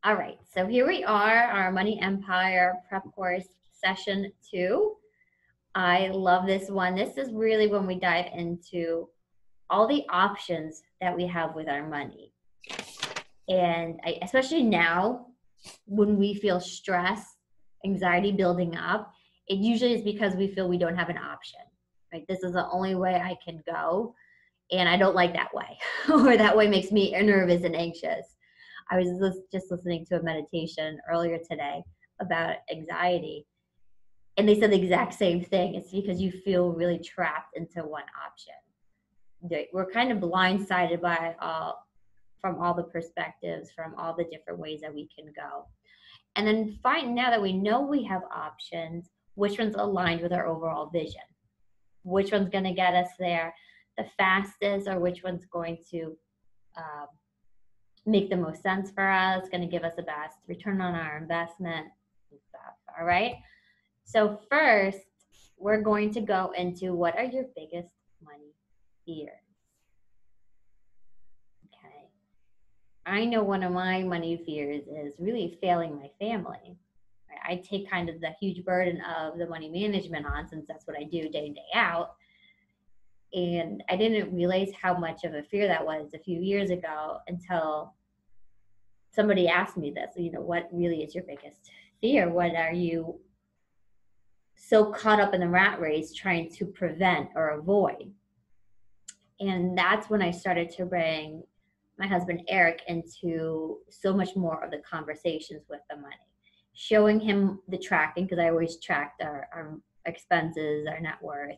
All right, so here we are, our Money Empire prep course session 2. I love this one. This is really when we dive into all the options that we have with our money. And especially now, when we feel stress, anxiety building up, it usually is because we feel we don't have an option, right? This is the only way I can go, and I don't like that way, or that way makes me nervous and anxious. I was just listening to a meditation earlier today about anxiety, and they said the exact same thing. It's because you feel really trapped into one option. We're kind of blindsided by from all the perspectives, from all the different ways that we can go. And then find, now that we know we have options, which one's aligned with our overall vision, which one's going to get us there the fastest, or which one's going to make the most sense for us, going to give us the best return on our investment and stuff. All right. So first, we're going to go into what are your biggest money fears. Okay. I know one of my money fears is really failing my family. I take kind of the huge burden of the money management on, since that's what I do day in, day out. And I didn't realize how much of a fear that was a few years ago until somebody asked me this, what really is your biggest fear? What are you so caught up in the rat race trying to prevent or avoid? And that's when I started to bring my husband Eric into so much more of the conversations with the money, showing him the tracking, because I always tracked our expenses, our net worth,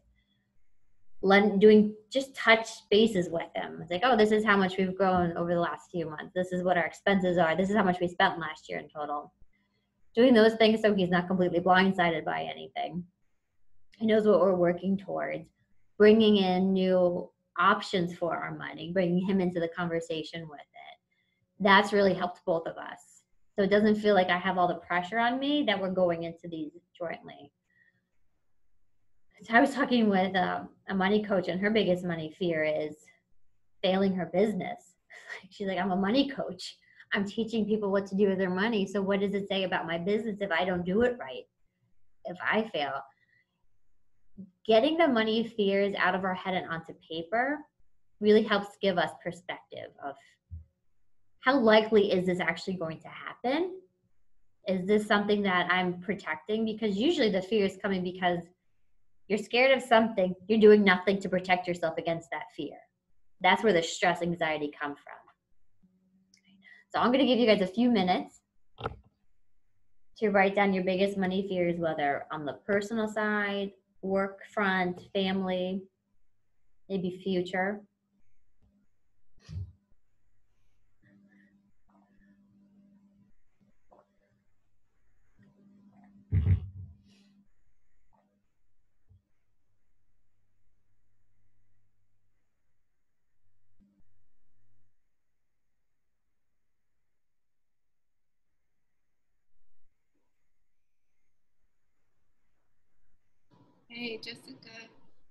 doing just touch bases with him. It's like, oh, this is how much we've grown over the last few months. This is what our expenses are. This is how much we spent last year in total. Doing those things so he's not completely blindsided by anything. He knows what we're working towards, bringing in new options for our money, bringing him into the conversation with it. That's really helped both of us. So it doesn't feel like I have all the pressure on me, that we're going into these jointly. So I was talking with a money coach, and her biggest money fear is failing her business. She's like, I'm a money coach. I'm teaching people what to do with their money. So what does it say about my business if I don't do it right? If I fail? Getting the money fears out of our head and onto paper really helps give us perspective of how likely is this actually going to happen? Is this something that I'm protecting? Because usually the fear is coming because you're scared of something, you're doing nothing to protect yourself against that fear. That's where the stress, anxiety come from. So I'm going to give you guys a few minutes to write down your biggest money fears, whether on the personal side, work front, family, maybe future. Hey, Jessica.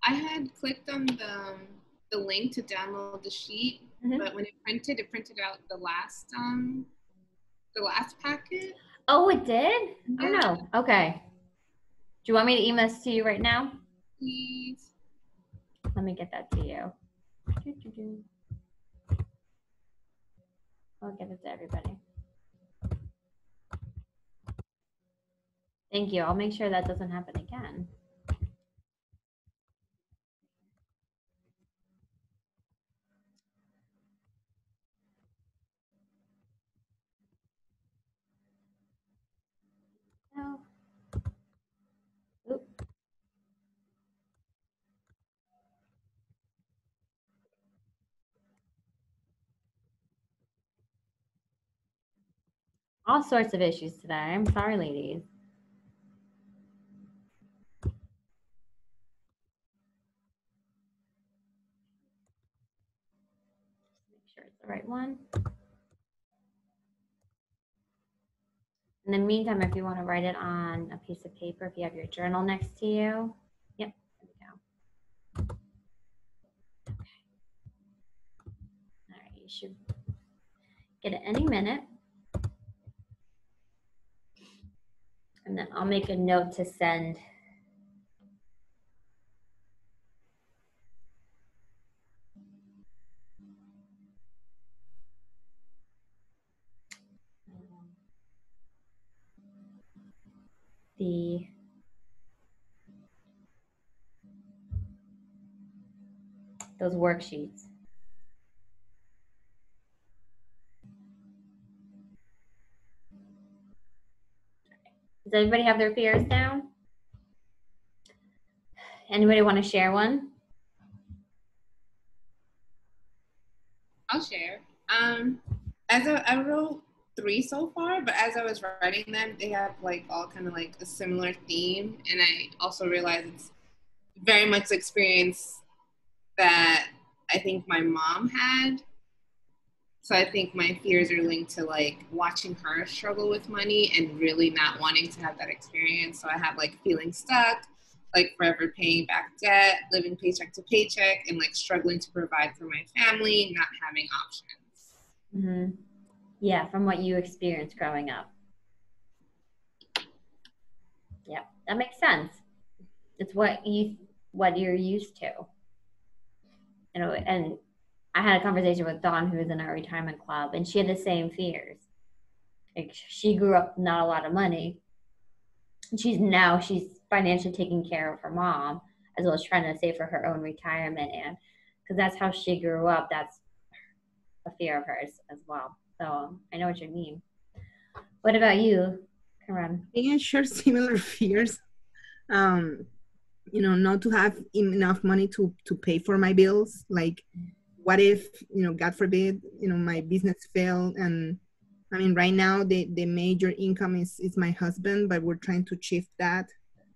I had clicked on the link to download the sheet, but when it printed out the last packet. Oh, it did? Yeah. Oh, no. Okay. Do you want me to email this to you right now? Please. Let me get that to you. I'll get it to everybody. Thank you. I'll make sure that doesn't happen again. No. Oop. All sorts of issues today. I'm sorry, ladies. Make sure it's the right one. In the meantime, if you want to write it on a piece of paper, if you have your journal next to you. Yep, there we go. Okay. All right, you should get it any minute. And then I'll make a note to send those worksheets. Does everybody have their fears down? Anybody want to share one? I'll share. I wrote 3 so far, but as I was writing them, they have like all kind of like a similar theme, and I also realized it's very much the experience that I think my mom had. So I think my fears are linked to like watching her struggle with money and really not wanting to have that experience. So I have like feeling stuck, like forever paying back debt, living paycheck to paycheck, and like struggling to provide for my family, not having options. Mm-hmm. Yeah, from what you experienced growing up. Yeah, that makes sense. It's what you're used to. You know, and I had a conversation with Dawn, who was in our retirement club, and she had the same fears. Like, she grew up not a lot of money. She's financially taking care of her mom, as well as trying to save for her own retirement, and because that's how she grew up. That's a fear of hers as well. So I know what you mean. What about you, Karan? I share similar fears. Not to have enough money to pay for my bills. Like, what if, God forbid, my business failed, and I mean, right now the major income is my husband, but we're trying to shift that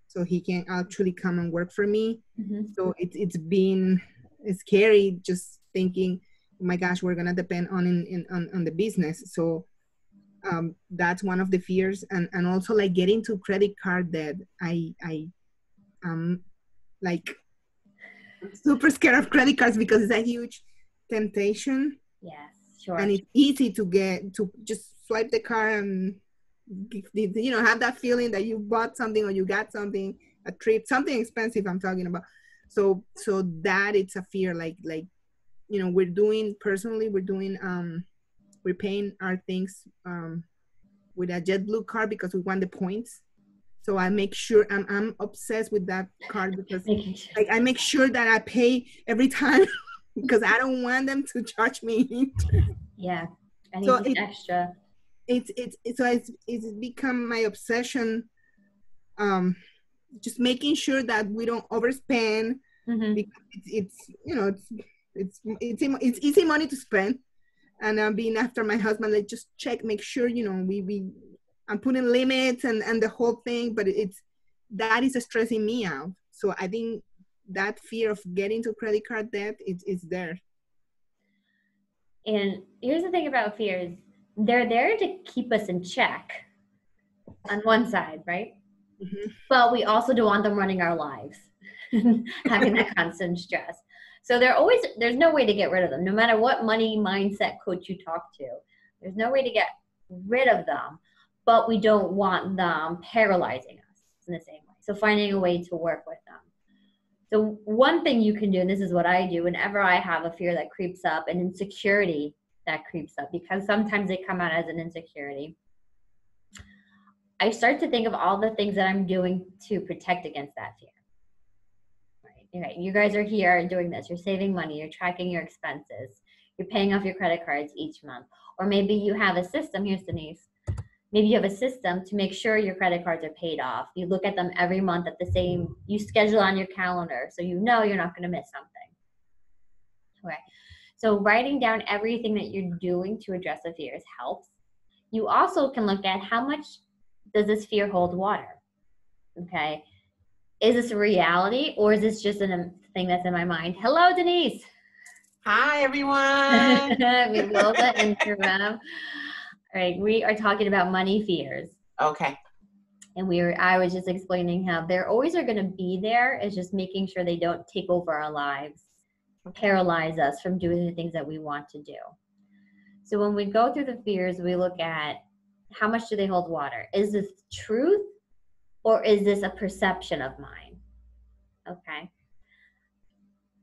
so he can actually come and work for me. Mm-hmm. So it's been scary just thinking, oh my gosh, we're gonna depend on the business. So that's one of the fears, and also like getting to credit card debt. I like super scared of credit cards because it's a huge temptation. Yes, sure. And it's easy to just swipe the card and have that feeling that you bought something or you got something, a trip, something expensive I'm talking about. So that it's a fear, like we're doing we're paying our things with a JetBlue card because we want the points. So I make sure I'm obsessed with that card because like I make sure that I pay every time because I don't want them to charge me. Yeah, I need so extra. It's become my obsession. Just making sure that we don't overspend. Mm-hmm. Because it's easy money to spend, and being after my husband, like just make sure I'm putting limits and the whole thing, but that is stressing me out. So I think that fear of getting to credit card debt is there. And here's the thing about fears. They're there to keep us in check on one side, right? Mm-hmm. But we also don't want them running our lives, having that constant stress. So there's no way to get rid of them. No matter what money mindset coach you talk to, there's no way to get rid of them. But we don't want them paralyzing us in the same way. So finding a way to work with them. So one thing you can do, and this is what I do, whenever I have a fear that creeps up, an insecurity that creeps up, because sometimes they come out as an insecurity, I start to think of all the things that I'm doing to protect against that fear. Right? You guys are here and doing this. You're saving money. You're tracking your expenses. You're paying off your credit cards each month. Or maybe you have a system. Here's Denise. Maybe you have a system to make sure your credit cards are paid off. You look at them every month you schedule on your calendar so you know you're not going to miss something. Okay. So writing down everything that you're doing to address the fears helps. You also can look at how much does this fear hold water? Okay. Is this a reality or is this just a thing that's in my mind? Hello, Denise. Hi, everyone. Wilda and Karam. All right, we are talking about money fears. Okay. And I was just explaining how they're always are going to be there. It's just making sure they don't take over our lives, paralyze us from doing the things that we want to do. So when we go through the fears, we look at how much do they hold water? Is this truth or is this a perception of mine? Okay.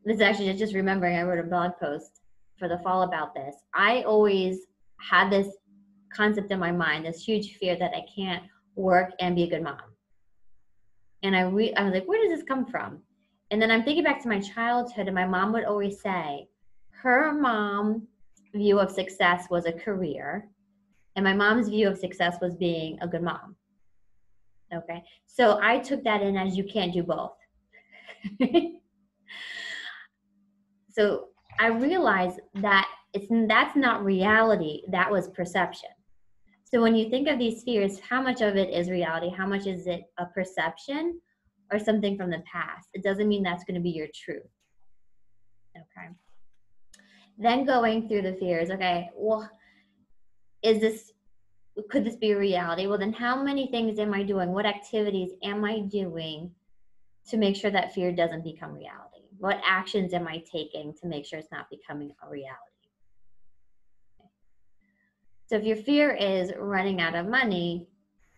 This is actually just remembering, I wrote a blog post for the fall about this. I always had this concept in my mind, this huge fear that I can't work and be a good mom. And I was like, where does this come from? And then I'm thinking back to my childhood, and my mom would always say her mom's view of success was a career, and my mom's view of success was being a good mom. Okay. So I took that in as you can't do both. So I realized that that's not reality. That was perception. So when you think of these fears, how much of it is reality? How much is it a perception or something from the past? It doesn't mean that's going to be your truth. Okay. Then going through the fears, okay, well, could this be a reality? Well, then how many things am I doing? What activities am I doing to make sure that fear doesn't become reality? What actions am I taking to make sure it's not becoming a reality? So if your fear is running out of money,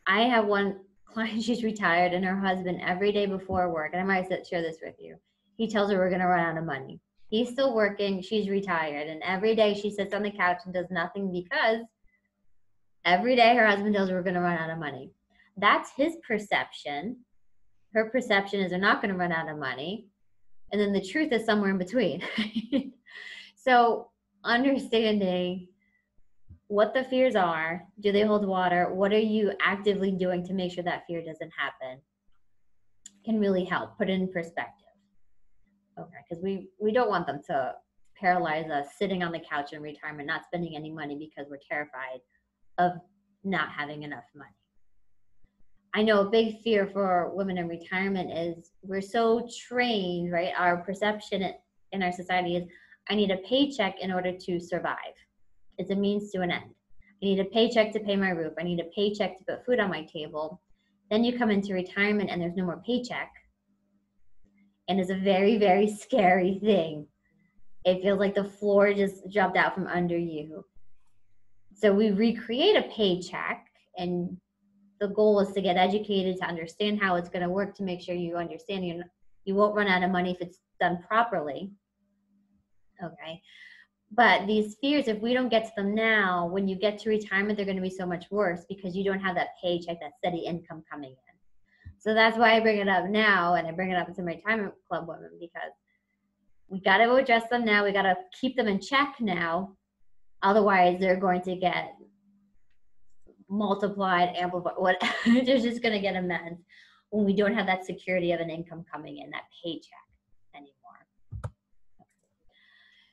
I have one client, she's retired, and her husband every day before work, and I might share this with you, he tells her we're going to run out of money. He's still working, she's retired, and every day she sits on the couch and does nothing because every day her husband tells her we're going to run out of money. That's his perception. Her perception is they're not going to run out of money. And then the truth is somewhere in between. So understanding what the fears are, do they hold water? What are you actively doing to make sure that fear doesn't happen? Can really help put it in perspective. Okay, because we don't want them to paralyze us sitting on the couch in retirement, not spending any money because we're terrified of not having enough money. I know a big fear for women in retirement is we're so trained, right? Our perception in our society is I need a paycheck in order to survive. It's a means to an end. I need a paycheck to pay my roof. I need a paycheck to put food on my table. Then you come into retirement and there's no more paycheck. And it's a very, very scary thing. It feels like the floor just dropped out from under you. So we recreate a paycheck, and the goal is to get educated, to understand how it's going to work, to make sure you understand you won't run out of money if it's done properly. Okay. But these fears, if we don't get to them now, when you get to retirement, they're going to be so much worse because you don't have that paycheck, that steady income coming in. So that's why I bring it up now, and I bring it up to my retirement club women, because we got to address them now. We got to keep them in check now. Otherwise, they're going to get multiplied, amplified, they're just going to get immense when we don't have that security of an income coming in, that paycheck anymore.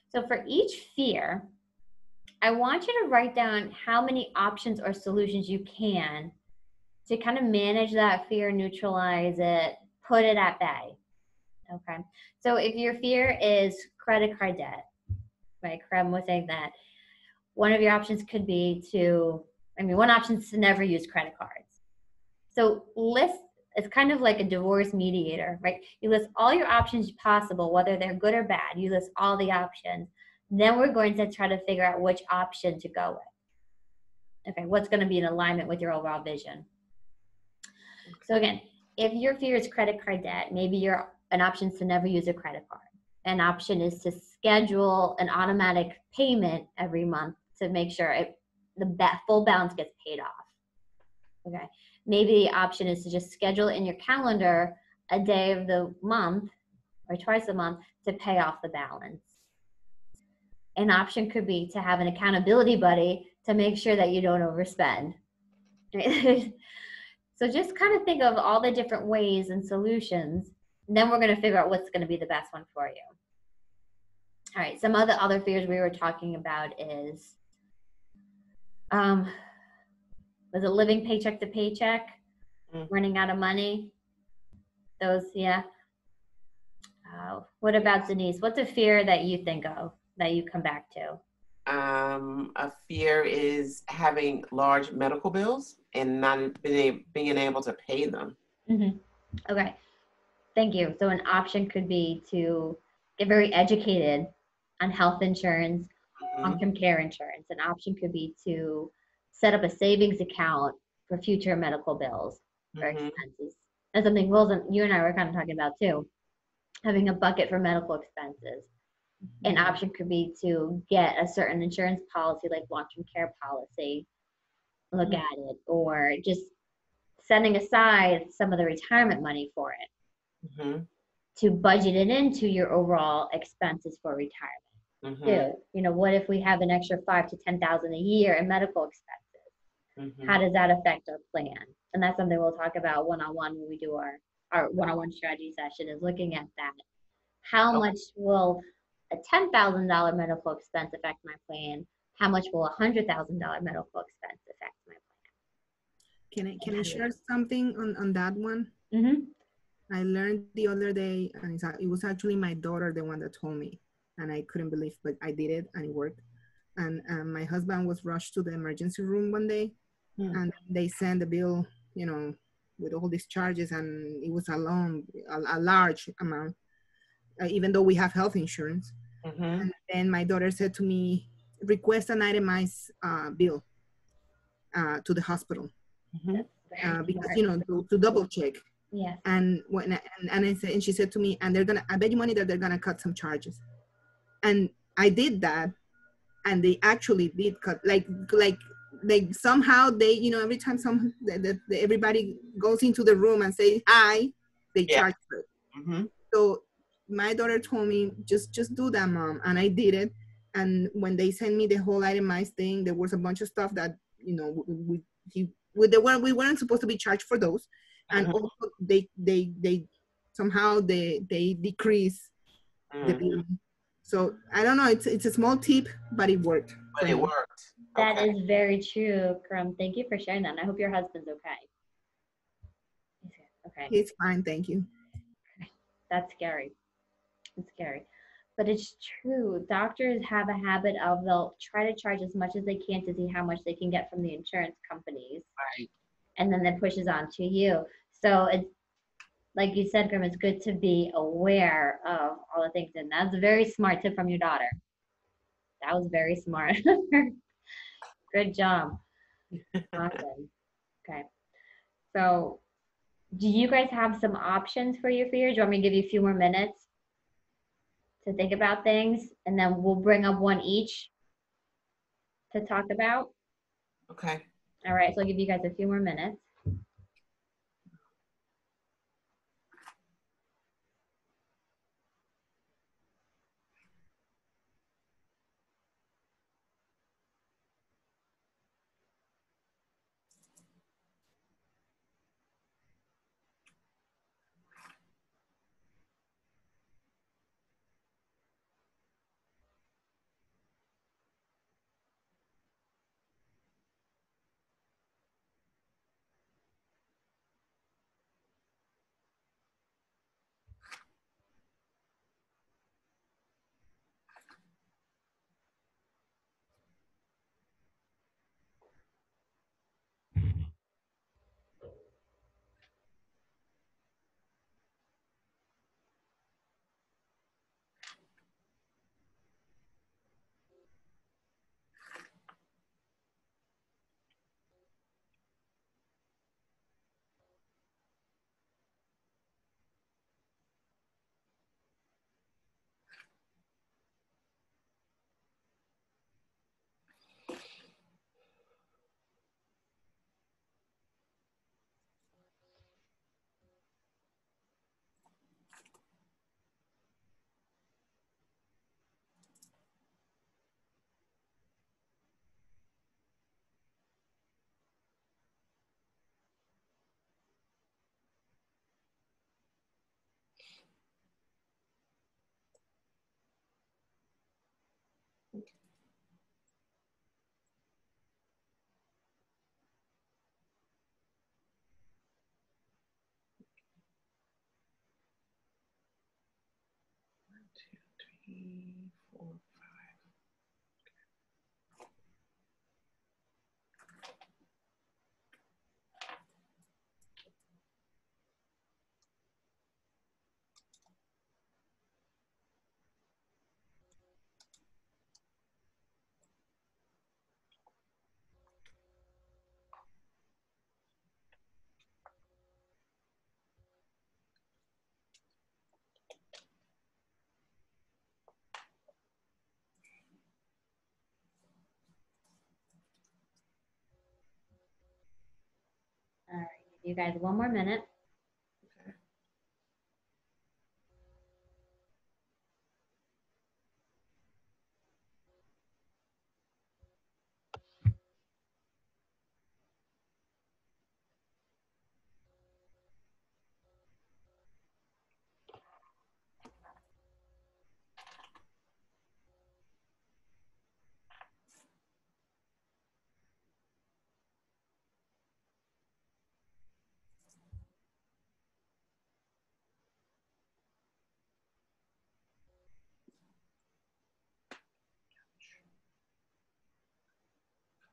So for each fear, I want you to write down how many options or solutions you can to kind of manage that fear, neutralize it, put it at bay. Okay. So if your fear is credit card debt, right? Krem was saying that one of your options could be one option is to never use credit cards. So it's kind of like a divorce mediator, right? You list all your options possible, whether they're good or bad. You list all the options. Then we're going to try to figure out which option to go with. Okay, what's going to be in alignment with your overall vision. So again, if your fear is credit card debt, maybe an option is to never use a credit card. An option is to schedule an automatic payment every month to make sure the full balance gets paid off. Okay. Maybe the option is to just schedule in your calendar a day of the month or twice a month to pay off the balance. An option could be to have an accountability buddy to make sure that you don't overspend. So just kind of think of all the different ways and solutions. And then we're going to figure out what's going to be the best one for you. All right. Some of the other fears we were talking about is, was it living paycheck to paycheck, running out of money? Those, yeah. What about Denise? What's a fear that you think of that you come back to? A fear is having large medical bills and not being able to pay them. Mm-hmm. Okay. Thank you. So an option could be to get very educated on health insurance, long-term care insurance. An option could be to set up a savings account for future medical bills. for Mhm. expenses. That's something Wilson, you and I were kind of talking about too. Having a bucket for medical expenses. An option could be to get a certain insurance policy, like long-term care policy, look at it, or just setting aside some of the retirement money for it Mhm. to budget it into your overall expenses for retirement Mhm. too. You know, what if we have an extra 5 to 10,000 a year in medical expenses? Mhm. How does that affect our plan? And that's something we'll talk about one-on-one when we do our one-on-one strategy session, is looking at that. How Okay. much will a $10,000 medical expense affect my plan? How much will a $100,000 medical expense affect my Can I share something on that one? plan? Mm-hmm. I learned the other day, and it was actually my daughter, the one that told me, and I couldn't believe, but I did it, and it worked. And my husband was rushed to the emergency room one day, and they sent the bill, you know, with all these charges, and it was a large amount, even though we have health insurance. Mhm. And then my daughter said to me, request an itemized bill to the hospital, Mhm. Very because, smart. you know, to double check. Yes. And I said, and she said to me, and I bet you money that they're gonna cut some charges. And I did that, and they actually did cut, like somehow they, you know, every time everybody goes into the room and say hi, they Yeah. charge her. Mhm. So my daughter told me, just do that, mom, and I did it. And when they sent me the whole itemized thing, there was a bunch of stuff that, you know, we weren't supposed to be charged for those. And Mhm. also they somehow they decrease the Mhm. bill. So I don't know, it's a small tip, but it worked for But it me. worked. That Okay. is very true, Karam. Thank you for sharing that. And I hope your husband's okay. Okay. It's fine, thank you. That's scary. It's scary. But it's true. Doctors have a habit of, they'll try to charge as much as they can to see how much they can get from the insurance companies. Right. And then that pushes on to you. So it's like you said, Grim, it's good to be aware of all the things. And that's a very smart tip from your daughter. That was very smart. Good job. Awesome. Okay. So do you guys have some options for your fears? Do you want me to give you a few more minutes to think about things? And then we'll bring up one each to talk about. Okay. All right. So I'll give you guys a few more minutes. Two, three, four. you guys one more minute.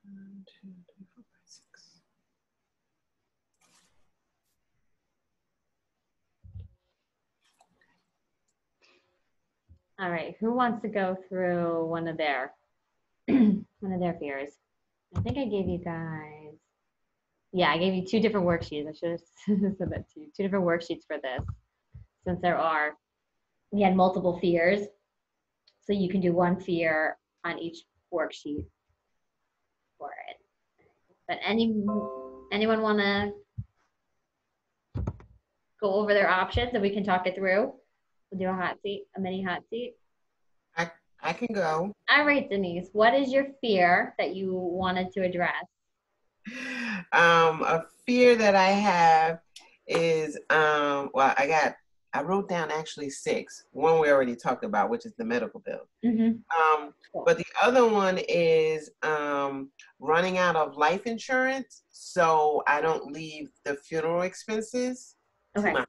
One, two, three, four, five, six. All right, who wants to go through one of their one of their fears? I think I gave you guys, yeah, I gave you 2 different worksheets. I should have said that to you. 2 different worksheets for this, since we had multiple fears, so you can do one fear on each worksheet for it. But anyone want to go over their options and we can talk it through? We'll do a mini hot seat. I can go. All right, Denise, what is your fear that you wanted to address? A fear that I have is, well, I wrote down actually 6. One we already talked about, which is the medical bill. Mm-hmm. But the other one is running out of life insurance, so I don't leave the funeral expenses to my family.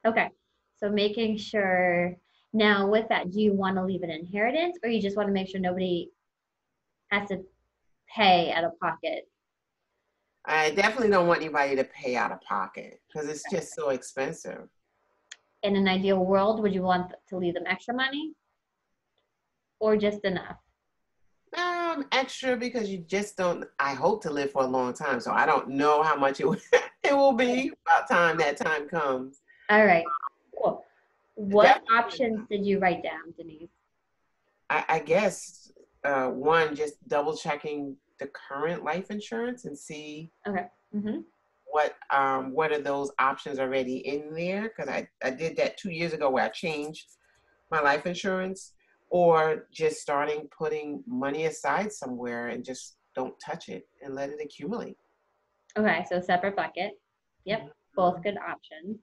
Okay, so making sure, now with that, do you want to leave an inheritance or you just want to make sure nobody has to pay out of pocket? I definitely don't want anybody to pay out of pocket because it's just so expensive. In an ideal world, would you want to leave them extra money or just enough? Extra because you just don't, I hope to live for a long time, so I don't know how much it will be about time that time comes. All right, cool. What options did you write down, Denise? I guess one, just double checking the current life insurance and see what are those options already in there, because I did that 2 years ago where I changed my life insurance, or just starting putting money aside somewhere and just don't touch it and let it accumulate. Okay, so separate bucket. Yep, both good options.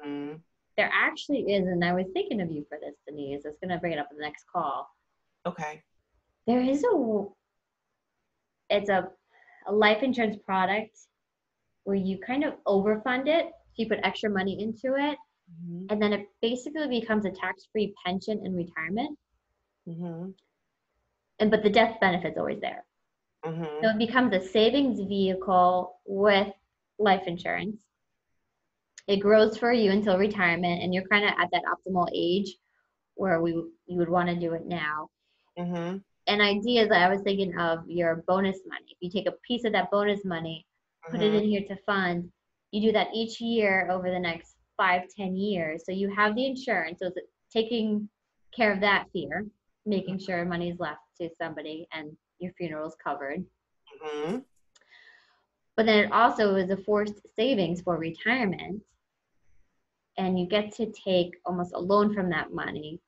Mm-hmm. There actually is, and I was thinking of you for this, Denise. I was going to bring it up in the next call. Okay. There is it's a life insurance product where you kind of overfund it. So you put extra money into it, and then it basically becomes a tax-free pension in retirement. But the death benefit's always there. So it becomes a savings vehicle with life insurance. It grows for you until retirement, and you're kind of at that optimal age where you would want to do it now. And ideas I was thinking of your bonus money. If you take a piece of that bonus money, put it in here to fund, you do that each year over the next 5-10 years. So you have the insurance, so it's taking care of that fear, making sure money is left to somebody and your funeral's covered. But then it also is a forced savings for retirement. And you get to take almost a loan from that money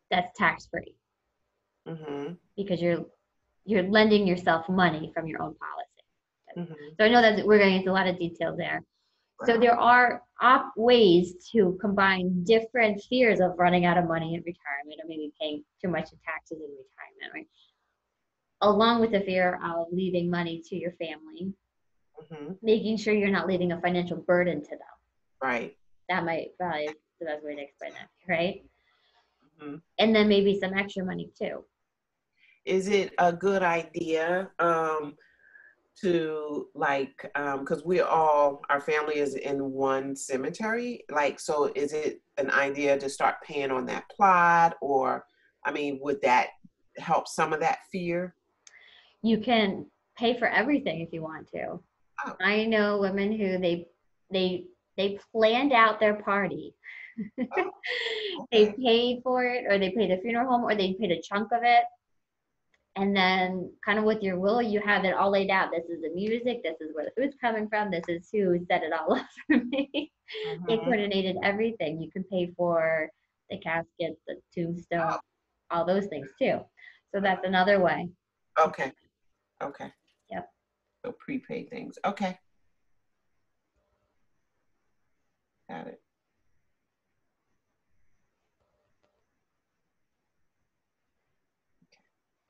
that's tax-free. Because you're lending yourself money from your own policy. So I know that we're going into a lot of detail there. So there are ways to combine different fears of running out of money in retirement, or maybe paying too much in taxes in retirement, right? Along with the fear of leaving money to your family, making sure you're not leaving a financial burden to them. Right. That might probably is the best way to explain that, right? And then maybe some extra money too. Is it a good idea to because our family is in one cemetery, so is it an idea to start paying on that plot, or would that help some of that fear? You can pay for everything if you want to. I know women who they planned out their party. They paid for it, or they paid the funeral home, or they paid a chunk of it, And then kind of with your will, you have it all laid out. This is the music, this is where the food's coming from, this is who set it all up for me. They coordinated everything. You can pay for the casket, the tombstone, all those things too. So that's another way. Okay. Yep. So prepay things. Okay. Got it.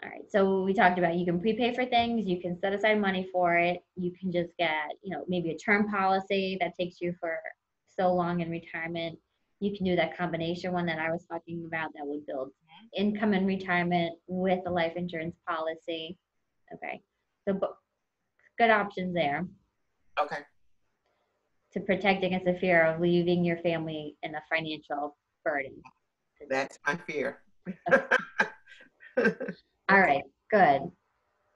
All right, so we talked about you can prepay for things, you can set aside money for it, you can just get, maybe a term policy that takes you for so long in retirement. You can do that combination one that I was talking about that would build income in retirement with a life insurance policy. Okay, so good options there. Okay. To protect against the fear of leaving your family in a financial burden. That's my fear. All right, good.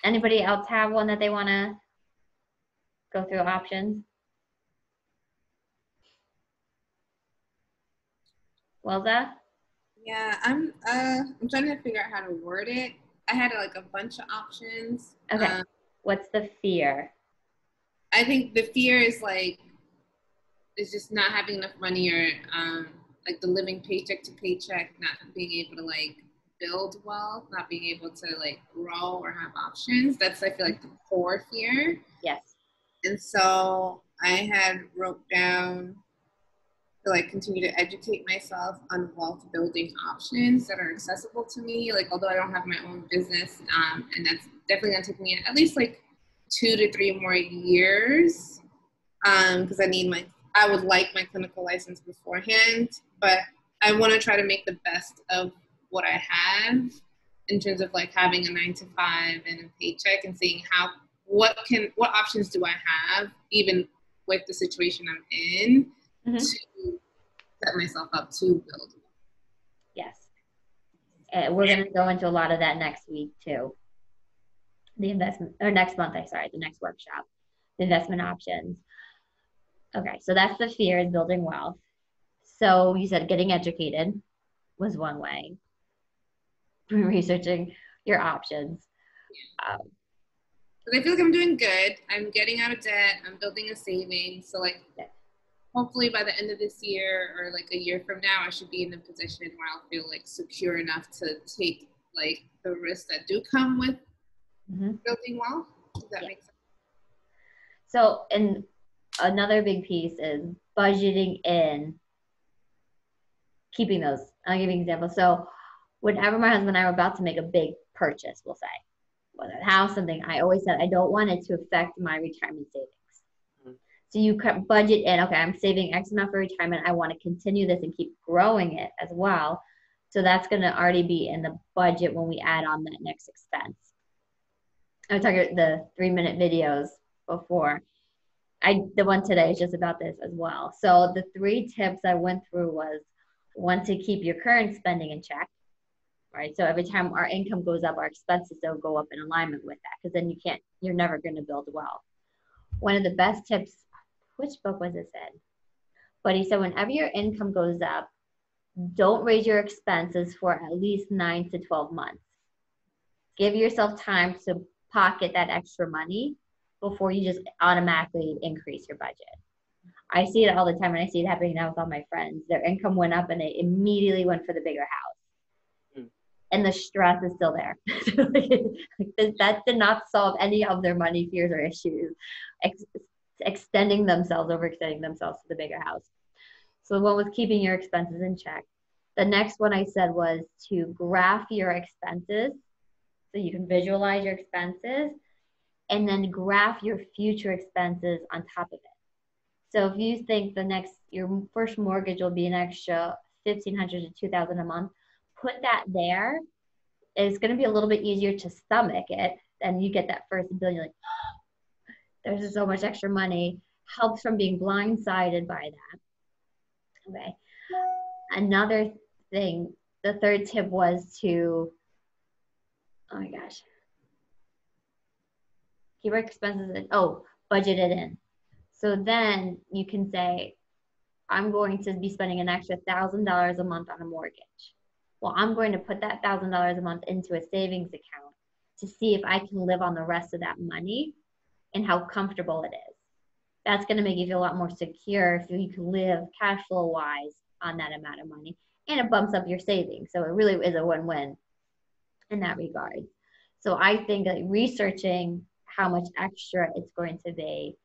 Anybody else have one that they want to go through options? Welza? Yeah, I'm trying to figure out how to word it. I had like a bunch of options. Okay. What's the fear? I think the fear is just not having enough money, or like the living paycheck to paycheck, not being able to like build wealth, not being able to like grow or have options. That's, I feel like, the core fear. Yes. And so I had wrote down to like continue to educate myself on wealth building options that are accessible to me. Like, although I don't have my own business, and that's definitely gonna take me at least like 2 to 3 more years, because I would like my clinical license beforehand, but I want to try to make the best of what I have in terms of like having a 9-to-5 and a paycheck, and seeing what options do I have, even with the situation I'm in, to set myself up to build. Yes. We're going to go into a lot of that next week too. The next month, the next workshop, the investment options. Okay, so that's the fear, is building wealth. So you said getting educated was one way. Researching your options. But I feel like I'm doing good. I'm getting out of debt. I'm building a savings. So like, hopefully by the end of this year or like a year from now, I should be in a position where I'll feel like secure enough to take like the risks that do come with building wealth. Does that make sense? So, and another big piece is budgeting in, keeping those. I'll give you an example. So whenever my husband and I were about to make a big purchase, we'll say, whether a house, something, I always said, I don't want it to affect my retirement savings. So you budget in, okay, I'm saving X amount for retirement. I want to continue this and keep growing it as well. So that's going to already be in the budget when we add on that next expense. I was talking about the 3-minute videos before. The one today is just about this as well. So the 3 tips I went through was, 1, to keep your current spending in check, right? So every time our income goes up, our expenses don't go up in alignment with that, because then you're never going to build wealth. One of the best tips, which book was this in? But he said, whenever your income goes up, don't raise your expenses for at least 9 to 12 months. Give yourself time to pocket that extra money before you just automatically increase your budget. I see it all the time, and I see it happening now with all my friends. Their income went up and they immediately went for the bigger house. And the stress is still there. That did not solve any of their money fears or issues, overextending themselves to the bigger house. So one was keeping your expenses in check. The next one I said was to graph your expenses, so you can visualize your expenses, and then graph your future expenses on top of it. So if you think your first mortgage will be an extra $1,500 to $2,000 a month, put that there. It's going to be a little bit easier to stomach it, and you get that first bill. You're like, oh, there's so much extra money. Helps from being blindsided by that. Okay. Another thing, the third tip was to, oh my gosh, keep our expenses in. Budget it in. So then you can say, I'm going to be spending an extra $1,000 a month on a mortgage. Well, I'm going to put that $1,000 a month into a savings account to see if I can live on the rest of that money and how comfortable it is. That's going to make you feel a lot more secure if you can live cash flow wise on that amount of money, and it bumps up your savings. So it really is a win-win in that regard. So I think that researching how much extra it's going to be,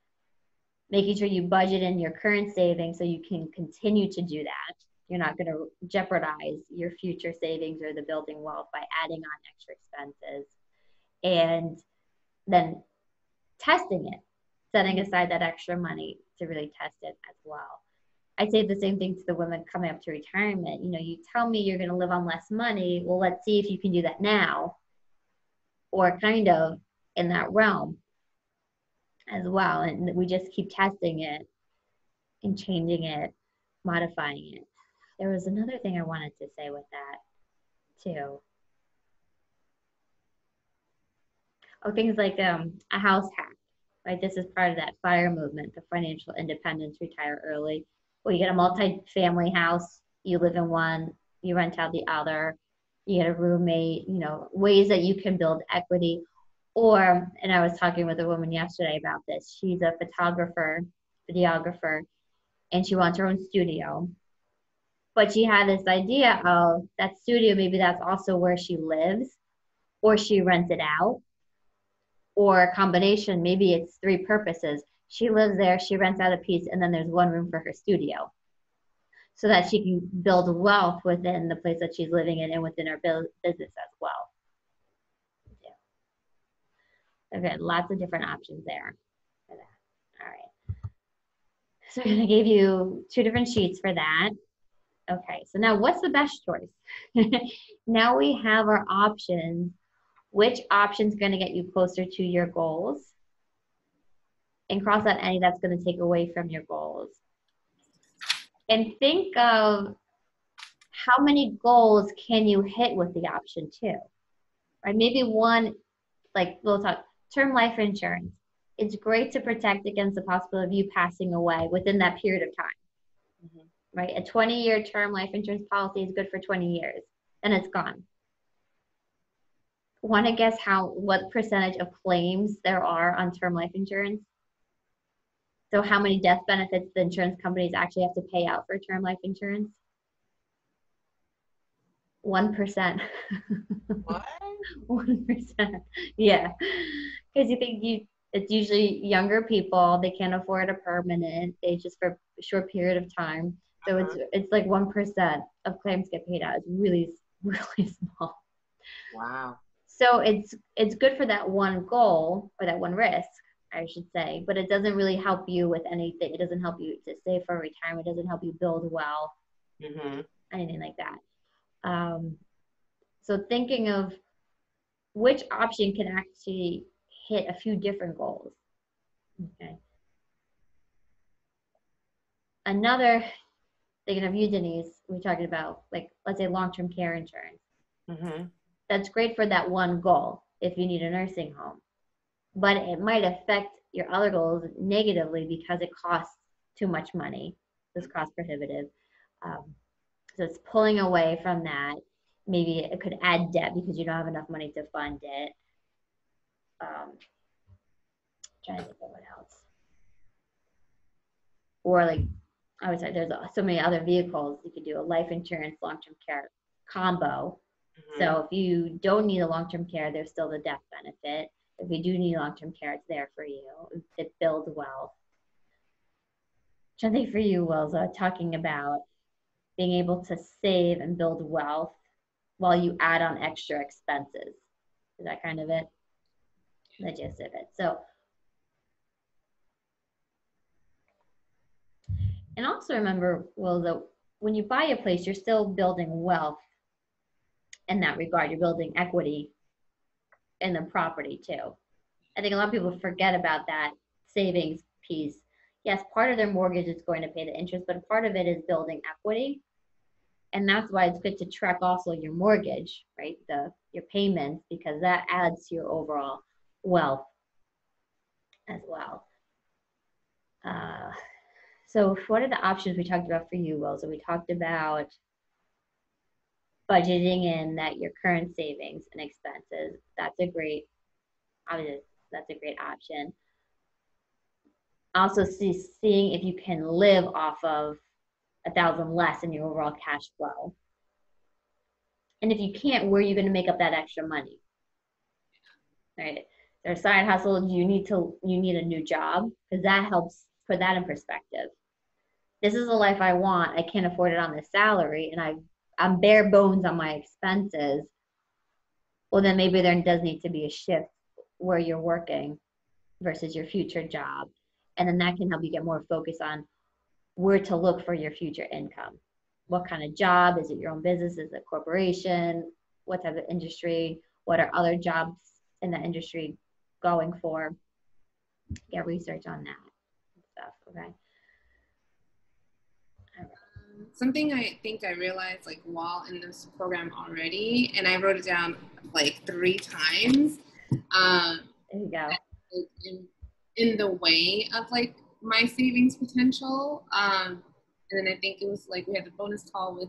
making sure you budget in your current savings so you can continue to do that. You're not going to jeopardize your future savings or the building wealth by adding on extra expenses. And then testing it, setting aside that extra money to really test it as well. I say the same thing to the women coming up to retirement. You know, you tell me you're going to live on less money. Well, let's see if you can do that now, or kind of in that realm as well. And we just keep testing it and changing it, modifying it. There was another thing I wanted to say with that too. Oh, things like a house hack, right? This is part of that FIRE movement, the financial independence, retire early. Well, you get a multi-family house, you live in one, you rent out the other, you get a roommate, you know, ways that you can build equity. Or, and I was talking with a woman yesterday about this, she's a photographer, videographer, and she wants her own studio. But she had this idea of that studio, maybe that's also where she lives, or she rents it out, or a combination. Maybe it's three purposes. She lives there, she rents out a piece, and then there's one room for her studio, so that she can build wealth within the place that she's living in and within her business as well. Yeah. Okay, lots of different options there for that. All right. So I gave you 2 different sheets for that. Okay, so now what's the best choice? Now we have our options. Which option is going to get you closer to your goals? And cross out any that's going to take away from your goals. And think of how many goals can you hit with the option 2, right? Maybe one, like we'll talk, term life insurance. It's great to protect against the possibility of you passing away within that period of time, right? A 20-year term life insurance policy is good for 20 years, then it's gone. Want to guess what percentage of claims there are on term life insurance? So how many death benefits the insurance companies actually have to pay out for term life insurance? 1%. What? 1%. Yeah. Because you think it's usually younger people, they can't afford a permanent, they just for a short period of time. So it's like 1% of claims get paid out. It's really, really small. Wow. So it's good for that one goal, or that one risk, I should say, but it doesn't really help you with anything. It doesn't help you to save for retirement. It doesn't help you build wealth, anything like that. So thinking of which option can actually hit a few different goals. Okay. Another, thinking of you, Denise, we're talking about, like, let's say long-term care insurance. That's great for that one goal if you need a nursing home, but it might affect your other goals negatively because it costs too much money. It's cost prohibitive. So it's pulling away from that. Maybe it could add debt because you don't have enough money to fund it. Trying to think of what else. Or like, I would say there's so many other vehicles. You could do a life insurance, long-term care combo. So if you don't need a long-term care, there's still the death benefit. If you do need long-term care, it's there for you. It builds wealth. Something for you, Wilza, talking about being able to save and build wealth while you add on extra expenses. Is that kind of it? The gist of it. So, and also remember, Wilza, when you buy a place, you're still building wealth in that regard. You're building equity in the property too. I think a lot of people forget about that savings piece. Yes, part of their mortgage is going to pay the interest, but part of it is building equity. And that's why it's good to track also your mortgage, right? Your payments, because that adds to your overall wealth as well. So what are the options we talked about for you, Will? So we talked about budgeting in that your current savings and expenses, that's a great option. Also seeing if you can live off of 1,000 less in your overall cash flow. And if you can't, where are you going to make up that extra money? Right? Their side hustle, you need a new job, because that helps put that in perspective. This is the life I want. I can't afford it on this salary, and I'm bare bones on my expenses. Well, then maybe there does need to be a shift where you're working versus your future job. And then that can help you get more focus on where to look for your future income. What kind of job? Is it your own business? Is it a corporation? What type of industry? What are other jobs in the industry going for? Get research on that stuff, okay? Something I think I realized like while in this program already, and I wrote it down like 3 times. There you go. In the way of like my savings potential. And then I think it was like we had the bonus call with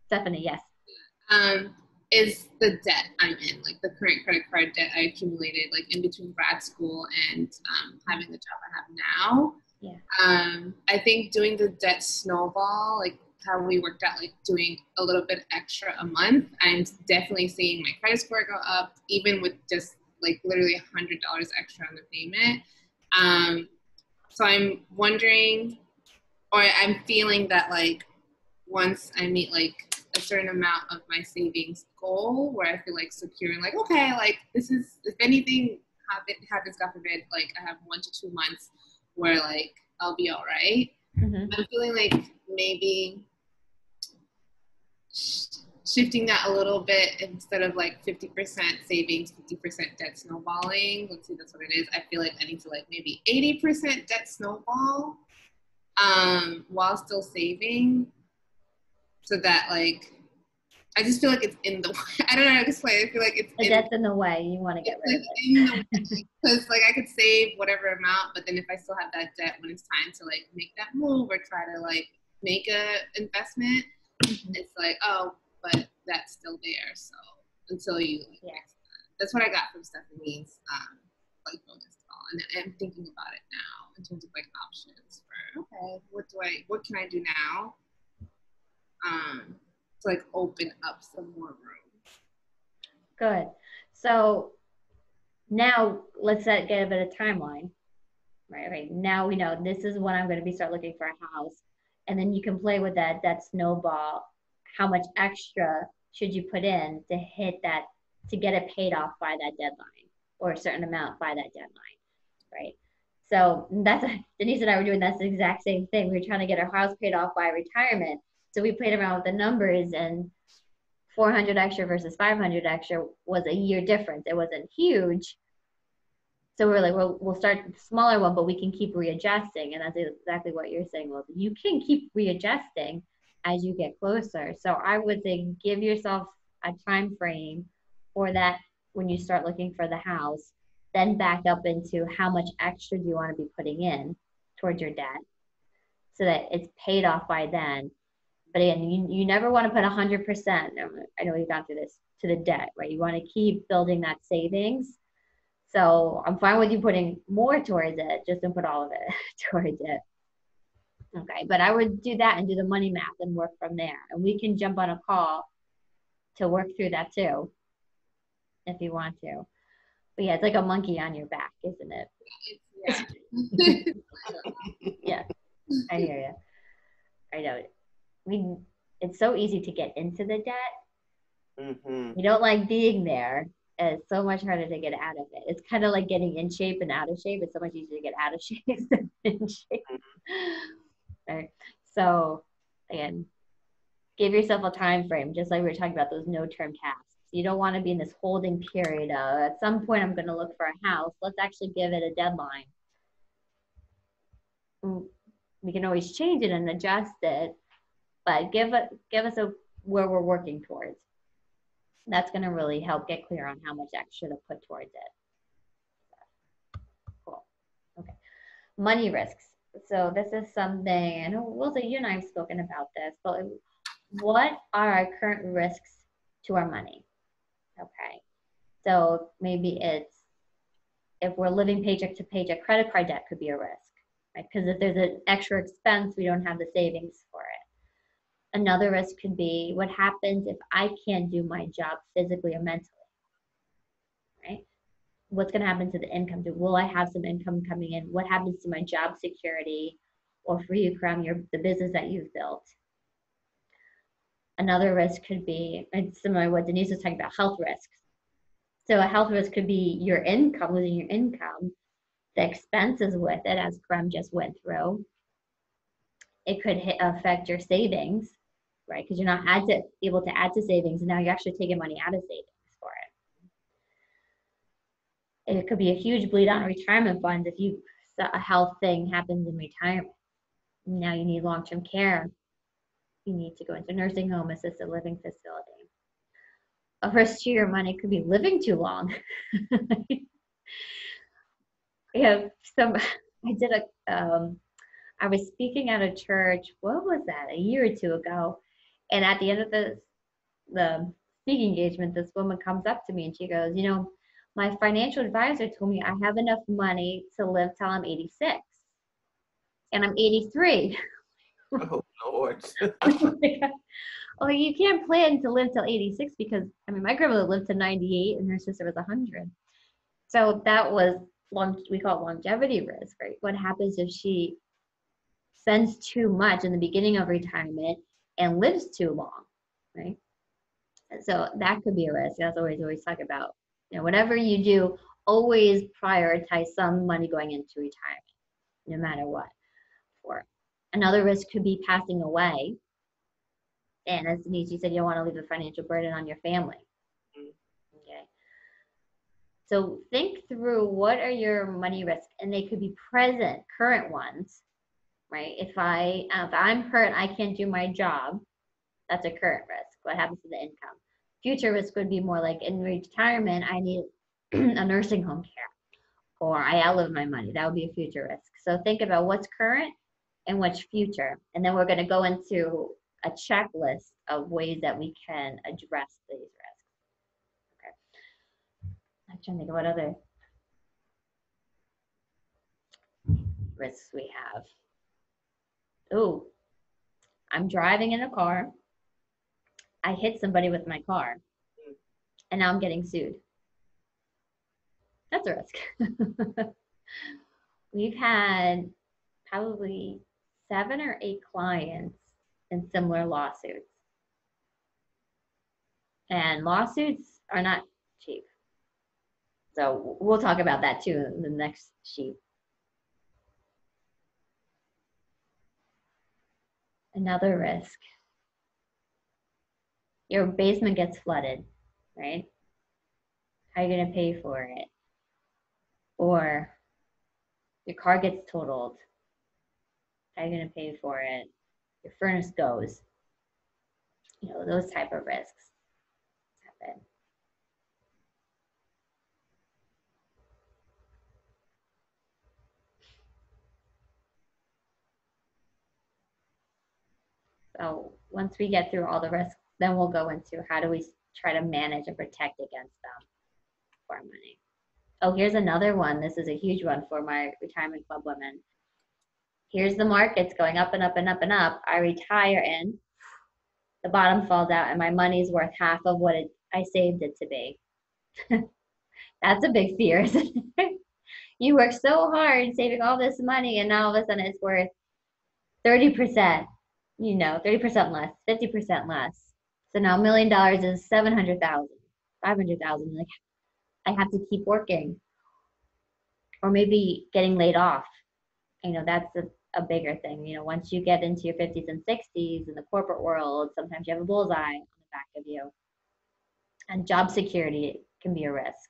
Stephanie, yes. Is the debt I'm in, like the current credit card debt I accumulated like in between grad school and having the job I have now. Yeah. I think doing the debt snowball, like how we worked out, like doing a little bit extra a month, I'm definitely seeing my credit score go up, even with just like literally $100 extra on the payment. So I'm wondering, or I'm feeling that like once I meet like a certain amount of my savings goal, where I feel like secure and like, okay, like this is, if anything happens, God forbid, like I have 1 to 2 months where like I'll be all right. Mm-hmm. I'm feeling like maybe shifting that a little bit, instead of like 50% savings, 50% debt snowballing. Let's see, that's what it is. I feel like I need to like maybe 80% debt snowball while still saving, so that like I just feel like it's in the way. I don't know how to explain. I feel like it's in the way. You want to get rid of it. Because like I could save whatever amount, but then if I still have that debt when it's time to like make that move or try to like make a investment, it's like, oh, but that's still there. So until you like, that's what I got from Stephanie's like bonus call, and I'm thinking about it now in terms of like options for, okay, what can I do now to like open up some more room. Good. So now let's get a bit of timeline, right? Now we know this is when I'm going to start looking for a house, and then you can play with that snowball. How much extra should you put in to hit that, to get it paid off by that deadline, or a certain amount by that deadline, right? So that's, Denise and I were doing that exact same thing. We were trying to get our house paid off by retirement. So we played around with the numbers, and 400 extra versus 500 extra was a year difference. It wasn't huge. So we're like, well, we'll start with the smaller one, but we can keep readjusting. And that's exactly what you're saying, Well, you can keep readjusting as you get closer. So I would say give yourself a time frame for that when you start looking for the house, then back up into how much extra do you want to be putting in towards your debt so that it's paid off by then. But again, you never want to put 100%. I know we've gone through this, to the debt, right? You want to keep building that savings. So I'm fine with you putting more towards it, just don't put all of it towards it. Okay, but I would do that and do the money math and work from there. And we can jump on a call to work through that too, if you want to. But yeah, it's like a monkey on your back, isn't it? Yeah, I hear you. I know. It's so easy to get into the debt. Mm-hmm. We don't like being there. And it's so much harder to get out of it. It's kind of like getting in shape and out of shape. It's so much easier to get out of shape than in shape. Right? So again, give yourself a time frame, just like we were talking about those no-term tasks. You don't want to be in this holding period of, at some point I'm going to look for a house. Let's actually give it a deadline. We can always change it and adjust it, but give us where we're working towards. That's going to really help get clear on how much extra to put towards it. Cool. Okay. Money risks. So this is something, I know, Wilson, you and I have spoken about this, but what are our current risks to our money? Okay. So maybe it's, if we're living paycheck to paycheck, credit card debt could be a risk, right? Because if there's an extra expense, we don't have the savings for it. Another risk could be, what happens if I can't do my job physically or mentally, right? What's going to happen to the income? Will I have some income coming in? What happens to my job security, or for you, Karam, the business that you've built? Another risk could be, it's similar to what Denise was talking about, health risks. So a health risk could be your income, losing your income, the expenses with it, as Karam just went through. It could affect your savings, right? Because you're not able to add to savings, and now you're actually taking money out of savings for it. It could be a huge bleed on retirement funds if a health thing happens in retirement. Now you need long-term care. You need to go into nursing home, assisted living facility. A risk to your money could be living too long. I was speaking at a church, what was that, a year or two ago, and at the end of the speaking engagement, this woman comes up to me and she goes, my financial advisor told me I have enough money to live till I'm 86, and I'm 83. Oh, Lord. Well, you can't plan to live till 86 because, my grandmother lived to 98 and her sister was 100. So that was we call it longevity risk, right? What happens if she spends too much in the beginning of retirement and lives too long, right? So that could be a risk. That's always talk about, whatever you do, always prioritize some money going into retirement, no matter what. Another risk could be passing away. And as Denise, you said, you don't want to leave a financial burden on your family. Okay. So think through, what are your money risks? And they could be present, current ones, right? If I'm hurt and I can't do my job, that's a current risk. What happens to the income? Future risk would be more like, in retirement, I need a nursing home care, or I outlive my money. That would be a future risk. So think about what's current and what's future. And then we're going to go into a checklist of ways that we can address these risks. Okay. I'm trying to think of what other risks we have. Oh, I'm driving in a car. I hit somebody with my car, and now I'm getting sued. That's a risk. We've had probably 7 or 8 clients in similar lawsuits. And lawsuits are not cheap. So we'll talk about that too in the next sheet. Another risk. Your basement gets flooded, right? How are you going to pay for it? Or your car gets totaled. How are you going to pay for it? Your furnace goes. Those type of risks happen. So once we get through all the risks, then we'll go into how do we try to manage and protect against them for our money. Oh, here's another one. This is a huge one for my retirement club women. Here's the markets going up and up and up and up. I retire and the bottom falls out and my money's worth half of what I saved it to be. That's a big fear, isn't it? You work so hard saving all this money and now all of a sudden it's worth 30%, 30% less, 50% less. So now $1 million is 700,000, 500,000. Like, I have to keep working. Or maybe getting laid off. That's a bigger thing. Once you get into your 50s and 60s in the corporate world, sometimes you have a bullseye on the back of you. And job security can be a risk.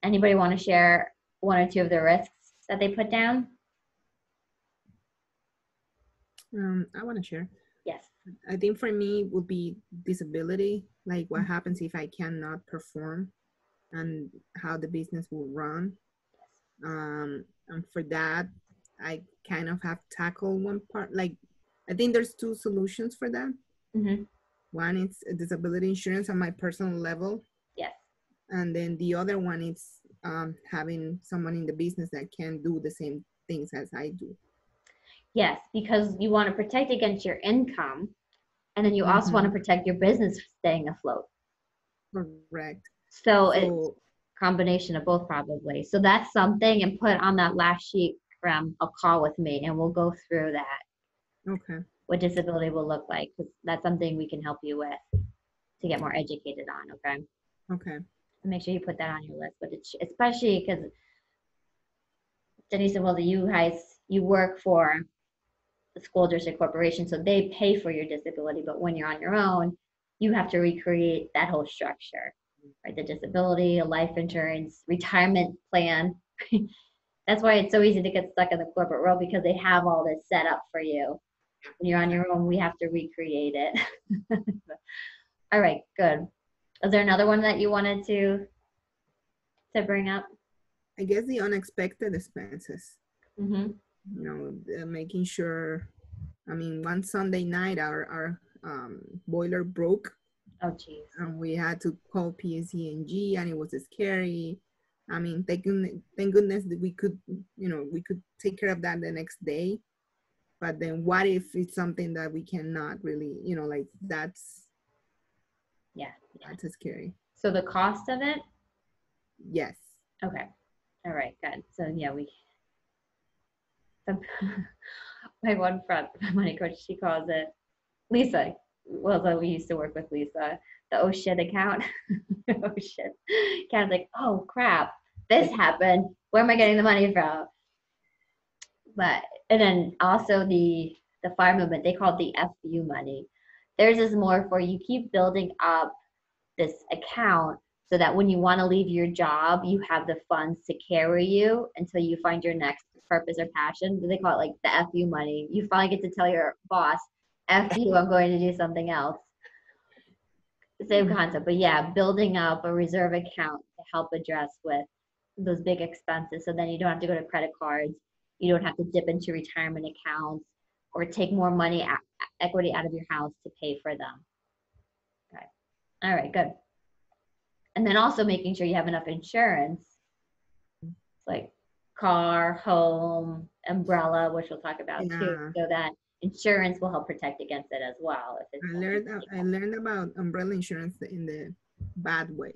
Anybody want to share 1 or 2 of the risks that they put down? I want to share. Yes. I think for me would be disability, like what happens if I cannot perform and how the business will run. And for that, I kind of have tackled one part. Like, I think there's two solutions for that. Mm-hmm. One is disability insurance on my personal level. Yes. And then the other one is having someone in the business that can do the same things as I do. Yes, because you want to protect against your income, and then you also want to protect your business staying afloat. Correct. So it's a combination of both probably. So that's something, and put on that last sheet from a call with me, and we'll go through that. Okay. What disability will look like, because that's something we can help you with to get more educated on. Okay. Okay. So make sure you put that on your list, but it's especially because Denise said, well, you work for the school district corporation, so they pay for your disability, but when you're on your own, you have to recreate that whole structure, right? The disability, a life insurance, retirement plan. That's why it's so easy to get stuck in the corporate world, because they have all this set up for you. When you're on your own, we have to recreate it. All right, good. Is there another one that you wanted to bring up? I guess the unexpected expenses. Mm-hmm. You know, making sure. I mean, one Sunday night, our boiler broke. Oh, geez. And we had to call PSE&G, and it was scary. I mean, thank goodness that we could take care of that the next day. But then what if it's something that we cannot really, like that's scary. So the cost of it? Yes. Okay. All right, good. So yeah, my one friend, my money coach, she calls it Lisa. Well, so we used to work with Lisa, the oh shit account. Oh shit. Kind of like, oh crap, this happened. Where am I getting the money from? But, and then also the fire movement, they call it the FU money. Theirs is more for, you keep building up this account so that when you want to leave your job, you have the funds to carry you until you find your next purpose or passion. They call it like the FU money. You finally get to tell your boss, F you, I'm going to do something else. Same concept, but yeah, building up a reserve account to help address with those big expenses. So then you don't have to go to credit cards. You don't have to dip into retirement accounts or take more money, equity out of your house to pay for them. Okay. All right, good. And then also making sure you have enough insurance, like car, home, umbrella, which we'll talk about too, so that insurance will help protect against it as well. If it's I learned about umbrella insurance in the bad way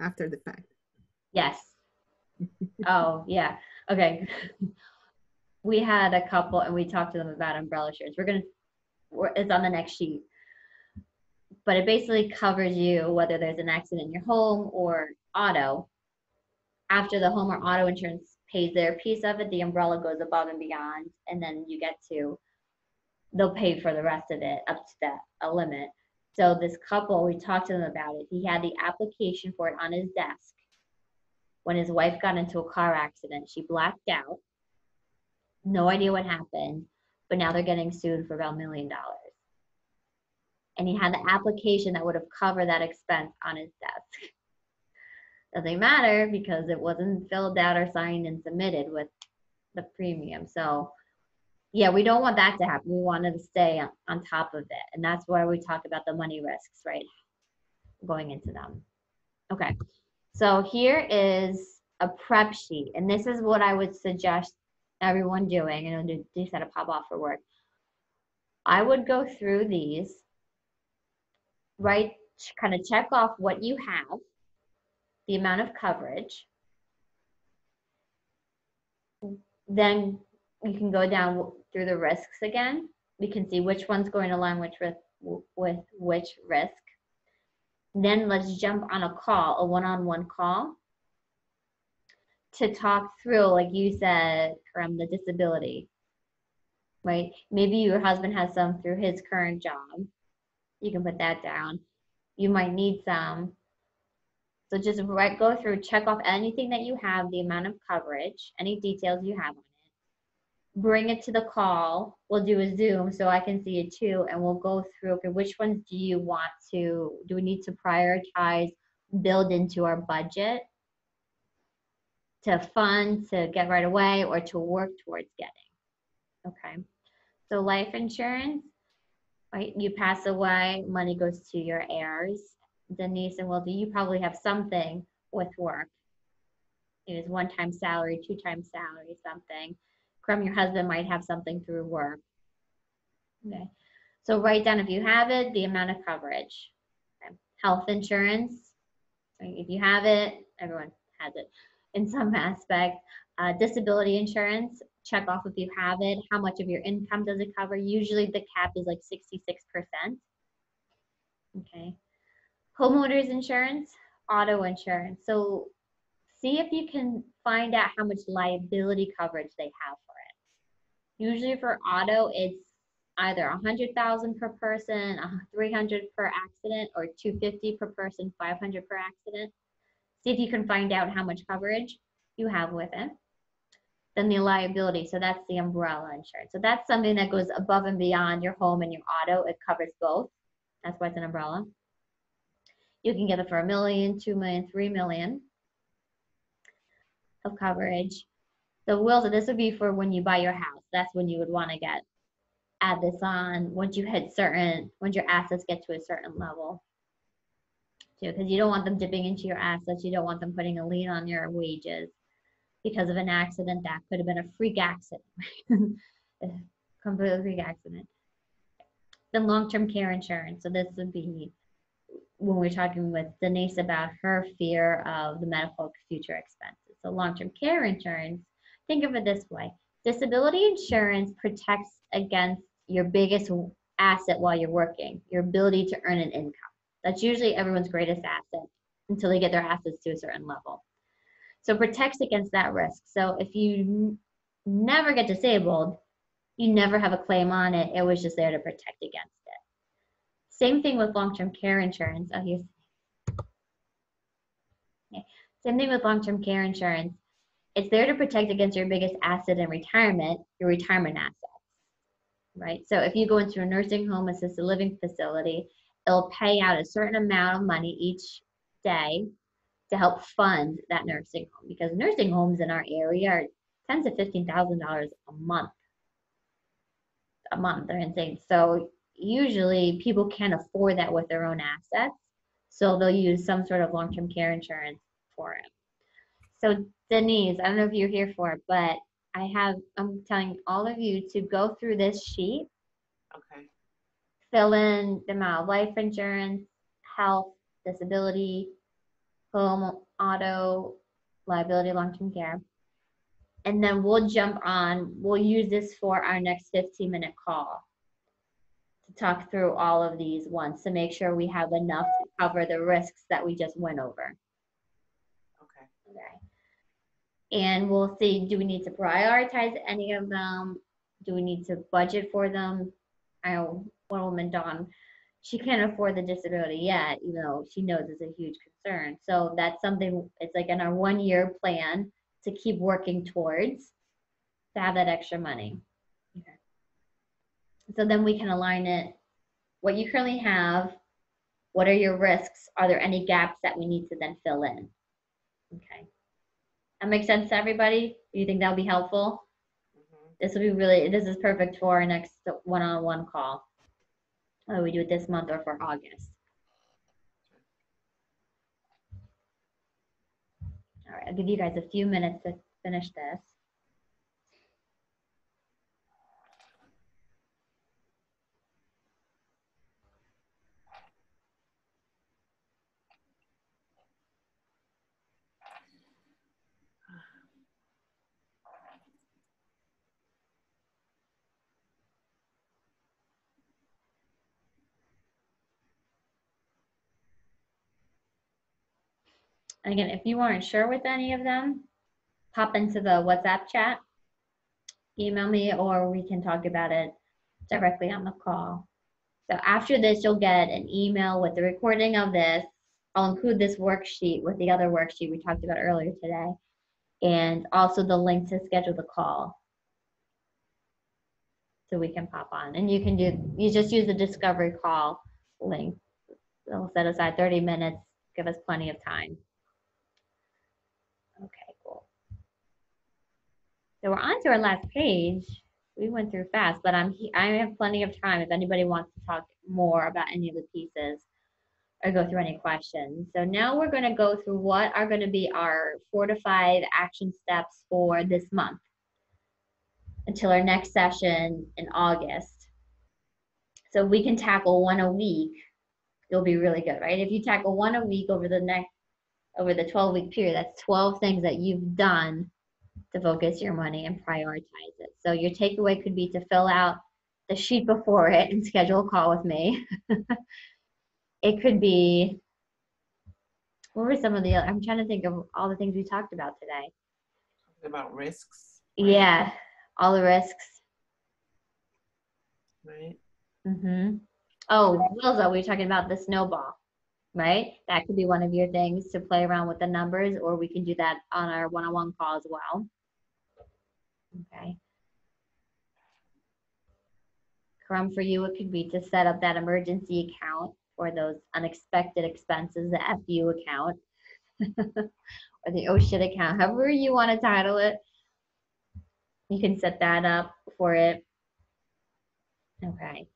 after the fact. Yes. Oh, yeah. Okay. We had a couple and we talked to them about umbrella insurance. It's on the next sheet. But it basically covers you whether there's an accident in your home or auto. After the home or auto insurance pays their piece of it, the umbrella goes above and beyond, and then they'll pay for the rest of it up to a limit. So this couple, we talked to them about it. He had the application for it on his desk when his wife got into a car accident. She blacked out, no idea what happened, but now they're getting sued for about $1 million. And he had the application that would have covered that expense on his desk. Doesn't matter because it wasn't filled out or signed and submitted with the premium. So yeah, we don't want that to happen. We want to stay on top of it. And that's why we talk about the money risks, right? Going into them. Okay. So here is a prep sheet. And this is what I would suggest everyone doing. And they said to pop off for work. I would go through these, right? Kind of check off what you have, the amount of coverage. Then you can go down through the risks again. We can see which one's going to align with which risk. Then let's jump on a call, a one-on-one call, to talk through, like you said, from the disability, right? Maybe your husband has some through his current job. You can put that down. You might need some. So just go through, check off anything that you have, the amount of coverage, any details you have on it. Bring it to the call. We'll do a Zoom so I can see it too, and we'll go through, okay, which ones do we need to prioritize, build into our budget to fund, to get right away, or to work towards getting. Okay. So life insurance, right? You pass away, money goes to your heirs. Denise and Wildy, you probably have something with work. It was 1-time salary, 2-time salary, something. From your husband might have something through work. Okay. So write down, if you have it, the amount of coverage. Okay. Health insurance, if you have it, everyone has it in some aspect. Disability insurance, check off if you have it. How much of your income does it cover? Usually the cap is like 66%. Okay. Homeowners insurance, auto insurance. So see if you can find out how much liability coverage they have for it. Usually for auto, it's either 100,000 per person, 300 per accident, or 250 per person, 500 per accident. See if you can find out how much coverage you have with it. Then the liability, so that's the umbrella insurance. So that's something that goes above and beyond your home and your auto. It covers both. That's why it's an umbrella. You can get it for $1 million, $2 million, $3 million of coverage. The will, so this would be for when you buy your house. That's when you would want to add this on once you hit once your assets get to a certain level. Because you don't want them dipping into your assets. You don't want them putting a lien on your wages because of an accident that could have been a freak accident. Completely freak accident. Then long-term care insurance. So this would be when we're talking with Denise about her fear of the medical future expenses. So long-term care insurance, think of it this way. Disability insurance protects against your biggest asset while you're working, your ability to earn an income. That's usually everyone's greatest asset until they get their assets to a certain level. So protects against that risk. So if you never get disabled, you never have a claim on it. It was just there to protect against it. Same thing with long-term care insurance. Okay. Same thing with long-term care insurance. It's there to protect against your biggest asset in retirement, your retirement assets, right? So if you go into a nursing home, assisted living facility, it'll pay out a certain amount of money each day to help fund that nursing home, because nursing homes in our area are $10,000 to $15,000 a month. They're insane. So usually people can't afford that with their own assets, so they'll use some sort of long-term care insurance for it. So Denise, I don't know if you're here for it, but I'm telling all of you to go through this sheet. Okay. Fill in the amount of life insurance, health, disability, home, auto, liability, long-term care. And then we'll use this for our next 15-minute call to talk through all of these ones to make sure we have enough to cover the risks that we just went over. Okay. And we'll see, do we need to prioritize any of them? Do we need to budget for them? I know one woman, Dawn, she can't afford the disability yet, even though she knows it's a huge concern. So that's something, it's like in our 1-year plan to keep working towards, to have that extra money. Okay. So then we can align it, what you currently have, what are your risks? Are there any gaps that we need to then fill in? Okay. That makes sense to everybody? Do you think that'll be helpful? Mm-hmm. This is perfect for our next one-on-one call. Whether we do it this month or for August. All right, I'll give you guys a few minutes to finish this. Again, if you aren't sure with any of them, pop into the WhatsApp chat, email me, or we can talk about it directly on the call. So after this, you'll get an email with the recording of this. I'll include this worksheet with the other worksheet we talked about earlier today, and also the link to schedule the call. So we can pop on, and you just use the discovery call link. It'll set aside 30 minutes, give us plenty of time. Okay, cool. So we're on to our last page. We went through fast, but I have plenty of time if anybody wants to talk more about any of the pieces or go through any questions. So now we're going to go through what are going to be our 4 to 5 action steps for this month until our next session in August. So if we can tackle one a week, it'll be really good, right? If you tackle one a week over the 12-week period, that's 12 things that you've done to focus your money and prioritize it. So your takeaway could be to fill out the sheet before it and schedule a call with me. It could be, what were some of the, I'm trying to think of all the things we talked about today. About risks. Right? Yeah, all the risks. Right. Mm-hmm. Oh, Wilza, we were talking about the snowball, right? That could be one of your things to play around with the numbers, or we can do that on our one-on-one call as well. Okay. Karam, for you, it could be to set up that emergency account for those unexpected expenses, the FU account, or the oh shit account, however you want to title it. You can set that up for it. Okay.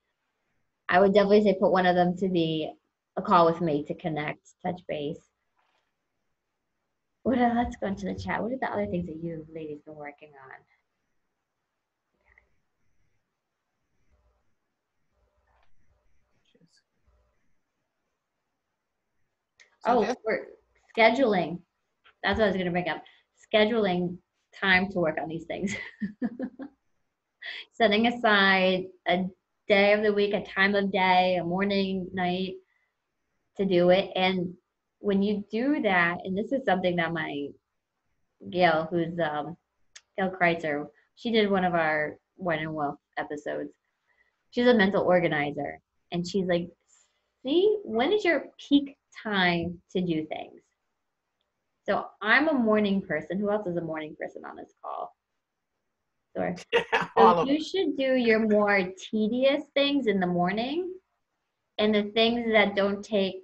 I would definitely say put one of them to be a call with me to connect, touch base. Let's go into the chat. What are the other things that you ladies been working on? We're scheduling. That's what I was going to bring up. Scheduling time to work on these things. Setting aside a day of the week, a time of day, a morning, night to do it. And when you do that, and this is something that my Gail, who's Gail Kreitzer, she did one of our Wine and Wealth episodes. She's a mental organizer. And she's like, see, when is your peak time to do things? So I'm a morning person. Who else is a morning person on this call? Sure. So you should do your more tedious things in the morning and the things that don't take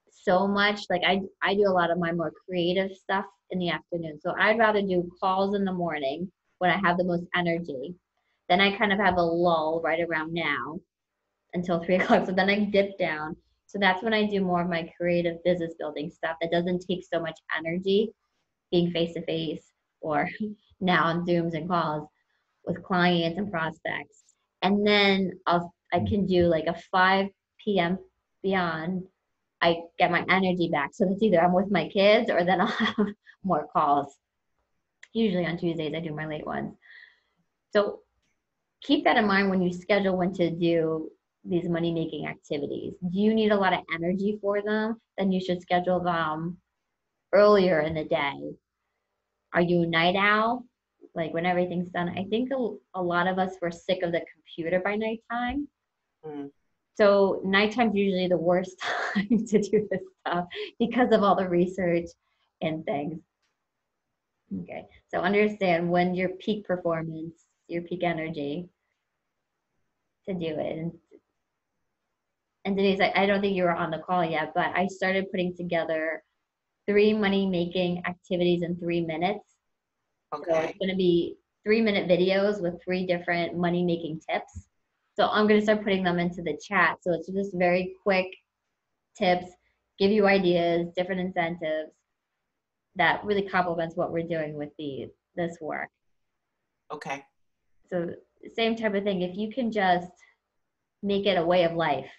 so much. Like I do a lot of my more creative stuff in the afternoon. So I'd rather do calls in the morning when I have the most energy. Then I kind of have a lull right around now until 3 o'clock. So then I dip down. So that's when I do more of my creative business building stuff that doesn't take so much energy being face to face or now on Zooms and calls with clients and prospects. And then I can do like a 5 p.m. beyond. I get my energy back. So it's either I'm with my kids or then I'll have more calls. Usually on Tuesdays, I do my late ones. So keep that in mind when you schedule when to do these money-making activities. Do you need a lot of energy for them? Then you should schedule them earlier in the day. Are you a night owl? Like when everything's done? I think a lot of us were sick of the computer by nighttime. Mm. So nighttime's usually the worst time to do this stuff because of all the research and things. Okay, so understand when your peak performance, your peak energy to do it. And Denise, I don't think you were on the call yet, but I started putting together 3 money-making activities in 3 minutes. Okay. So it's going to be 3-minute videos with 3 different money-making tips. So I'm going to start putting them into the chat. So it's just very quick tips, give you ideas, different incentives that really complements what we're doing with this work. Okay. So same type of thing. If you can just make it a way of life,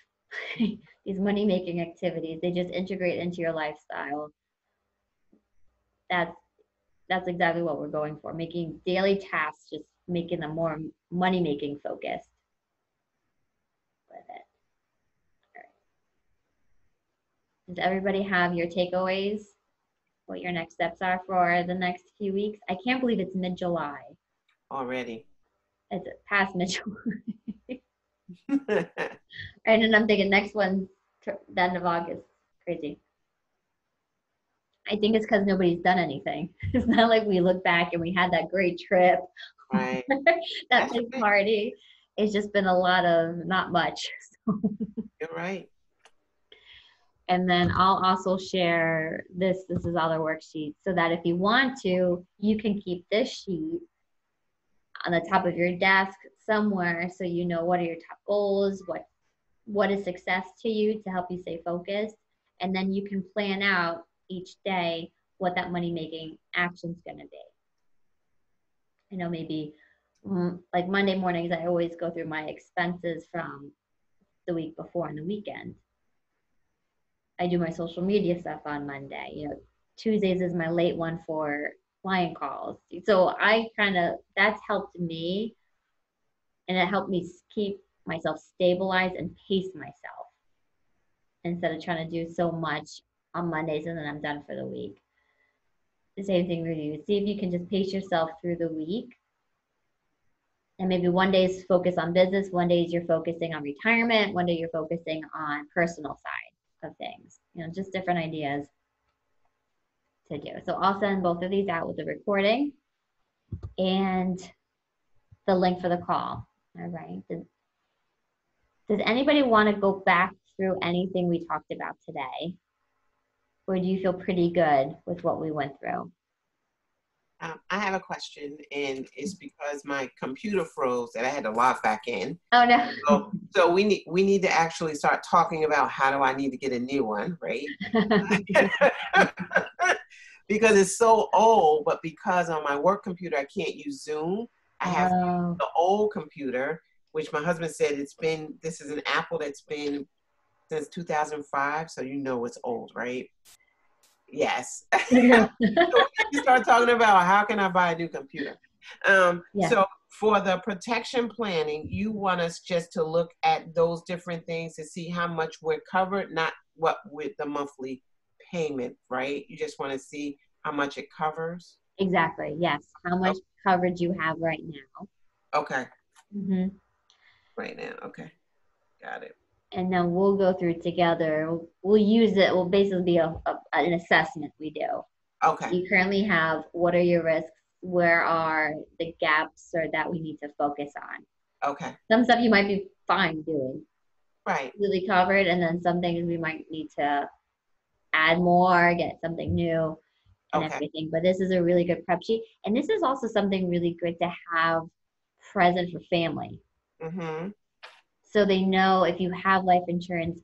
these money-making activities, they just integrate into your lifestyle. That's exactly what we're going for, making daily tasks, just making them more money-making focused with it. All right. Does everybody have your takeaways? What your next steps are for the next few weeks? I can't believe it's mid-July. Already. It's past mid-July. And I'm thinking next one's the end of August. Crazy. I think it's because nobody's done anything. It's not like we look back and we had that great trip, right? that big party. It's just been a lot of not much. You're right. And then I'll also share this is all the worksheets so that if you want to, you can keep this sheet on the top of your desk somewhere, so you know what are your top goals, what is success to you to help you stay focused, and then you can plan out each day what that money making action is going to be. You know, maybe like Monday mornings, I always go through my expenses from the week before and the weekend. I do my social media stuff on Monday. You know, Tuesdays is my late one for client calls. So that's helped me, and it helped me keep myself stabilized and pace myself instead of trying to do so much on Mondays and then I'm done for the week. The same thing with you. See if you can just pace yourself through the week. And maybe one day is focus on business, one day you're focusing on retirement, one day you're focusing on personal side of things. You know, just different ideas to do. So I'll send both of these out with the recording and the link for the call. All right. Does anybody want to go back through anything we talked about today? Or do you feel pretty good with what we went through? I have a question, and it's because my computer froze that I had to log back in. Oh no! So we need to actually start talking about how do I need to get a new one, right? Because it's so old, but because on my work computer I can't use Zoom, I have the old computer, which my husband said this is an Apple that's been since 2005, so you know it's old, right? Yes. So we need to start talking about how can I buy a new computer. So for the protection planning, you want us just to look at those different things to see how much we're covered, not what with the monthly payment, right? You just want to see how much it covers. Exactly. Yes. How much coverage you have right now. Okay. Mm-hmm. Right now. Okay. Got it. And then we'll go through together. We'll use it. Will basically be an assessment we do. Okay. You currently have, what are your risks? Where are the gaps or that we need to focus on? Okay. Some stuff you might be fine doing. Right. Really covered. And then some things we might need to add more, get something new and everything. But this is a really good prep sheet. And this is also something really good to have present for family. Mm-hmm. So they know if you have life insurance,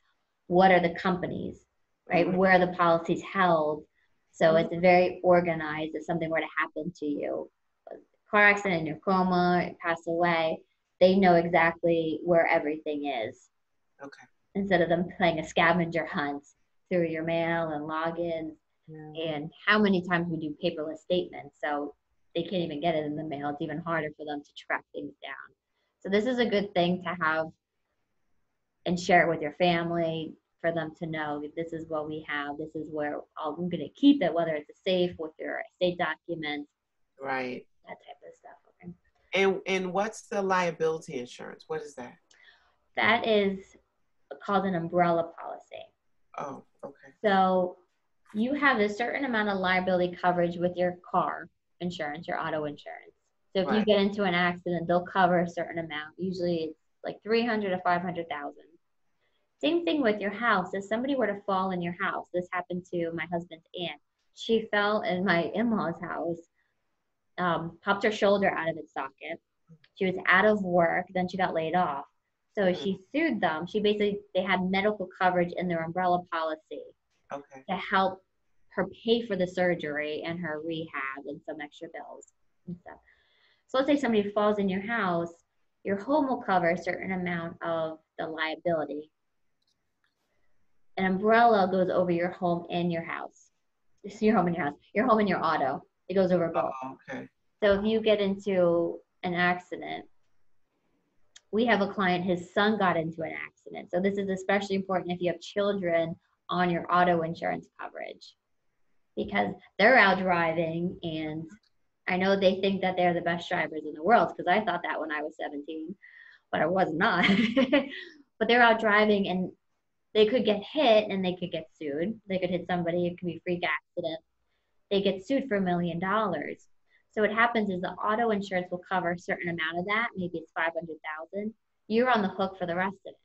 what are the companies, right? Mm-hmm. Where are the policies held? So it's very organized. If something were to happen to you, car accident, you're coma, pass away, they know exactly where everything is. Okay. Instead of them playing a scavenger hunt through your mail and logins. Yeah. And how many times we do paperless statements, so they can't even get it in the mail. It's even harder for them to track things down. So this is a good thing to have and share it with your family for them to know this is what we have. This is where I'm going to keep it, whether it's a safe with your estate documents. Right. That type of stuff. Okay. And what's the liability insurance? What is that? That is called an umbrella policy. Oh, okay. So you have a certain amount of liability coverage with your car insurance, your auto insurance. So if you get into an accident, they'll cover a certain amount. Usually it's like $300,000 to $500,000. Same thing with your house. If somebody were to fall in your house, this happened to my husband's aunt. She fell in my in-laws' house, popped her shoulder out of its socket. She was out of work, then she got laid off. So she sued them. They had medical coverage in their umbrella policy to help her pay for the surgery and her rehab and some extra bills and stuff. So let's say somebody falls in your house, your home will cover a certain amount of the liability. An umbrella goes over your home and your house. It's your home and your house. Your home and your auto. It goes over both. Oh, okay. So if you get into an accident, we have a client, his son got into an accident. So this is especially important if you have children on your auto insurance coverage, because they're out driving, and I know they think that they're the best drivers in the world, because I thought that when I was 17, but I was not. But they're out driving and they could get hit and they could get sued. They could hit somebody. It could be a freak accident. They get sued for $1 million. So what happens is the auto insurance will cover a certain amount of that. Maybe it's $500,000. You're on the hook for the rest of it.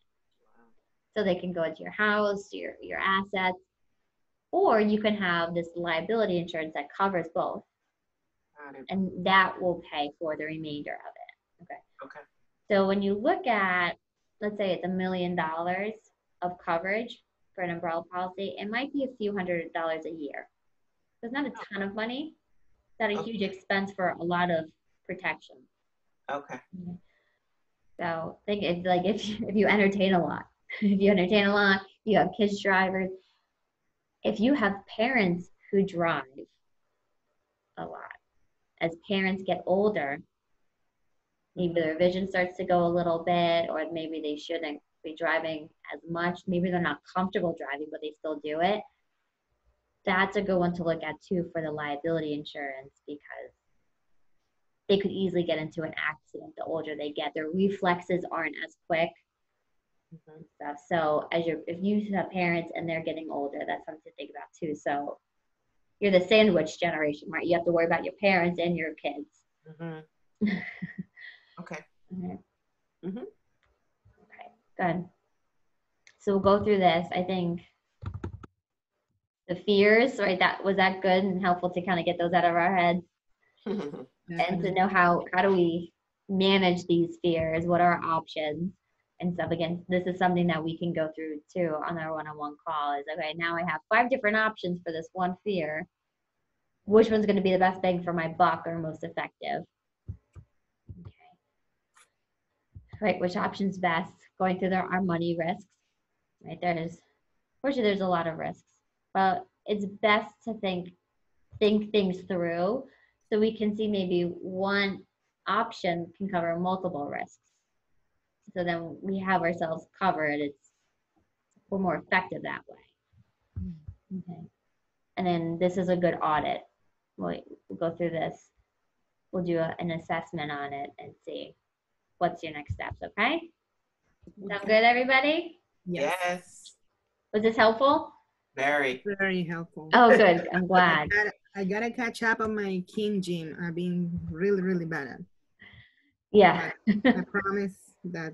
So they can go into your house, your assets, or you can have this liability insurance that covers both. And that will pay for the remainder of it. Okay. Okay. So when you look at, let's say it's $1 million of coverage for an umbrella policy, it might be a few $100s a year. So it's not a ton of money. It's not a huge expense for a lot of protection. Okay. So think it's like if you entertain a lot, you have kids drivers. If you have parents who drive a lot, as parents get older, maybe their vision starts to go a little bit, or maybe they shouldn't be driving as much. Maybe they're not comfortable driving, but they still do it. That's a good one to look at too for the liability insurance, because they could easily get into an accident the older they get. Their reflexes aren't as quick. Stuff. So if you have parents and they're getting older, that's something to think about too. So you're the sandwich generation, right? You have to worry about your parents and your kids. Okay. Okay, good. So we'll go through this. I think the fears, right? Was that good and helpful to kind of get those out of our heads and to know how do we manage these fears? What are our options and stuff? Again, this is something that we can go through too on our one-on-one call. Is okay. Now I have 5 different options for this one fear. Which one's going to be the best bang for my buck or most effective? Okay. Right. Which option's best? Going through our money risks. Right. Fortunately, there's a lot of risks, but it's best to think things through so we can see maybe one option can cover multiple risks. So then we have ourselves covered. We're more effective that way. Okay. And then this is a good audit. We'll go through this. We'll do an assessment on it and see what's your next steps. Okay. Sound good, everybody? Yes. Was this helpful? Very helpful. Oh, good. I'm glad. I gotta catch up on my King gym. I've been really bad at. Yeah. I promise that.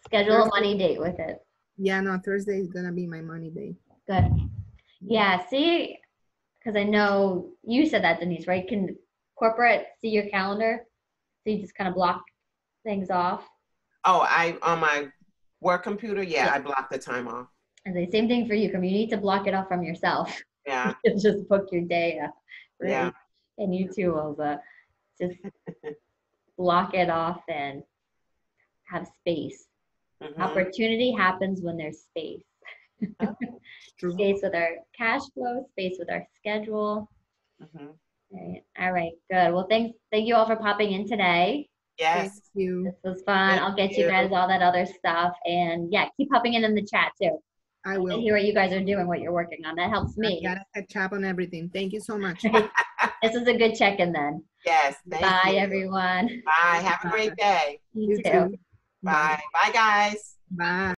Schedule a money date with it. Yeah, no, Thursday is gonna be my money day. Good. Yeah, see, because I know you said that, Denise, right? Can corporate see your calendar? So you just kind of block things off? Oh, on my work computer, yeah. I block the time off. And the same thing for you. You need to block it off from yourself. Yeah. Just book your day up. Right? Yeah. And you too will just block it off and have space. Opportunity happens when there's space. Space with our cash flow, space with our schedule. All right, good. Well, thank you all for popping in today. Yes. Thank you. This was fun. I'll get you guys all that other stuff. And yeah, keep popping in the chat too. I will. I hear what you guys are doing, what you're working on. That helps me. I gotta catch up on everything. Thank you so much. This is a good check-in then. Yes. Bye, everyone. Bye. Have a great day. You too. Bye. Bye, guys. Bye.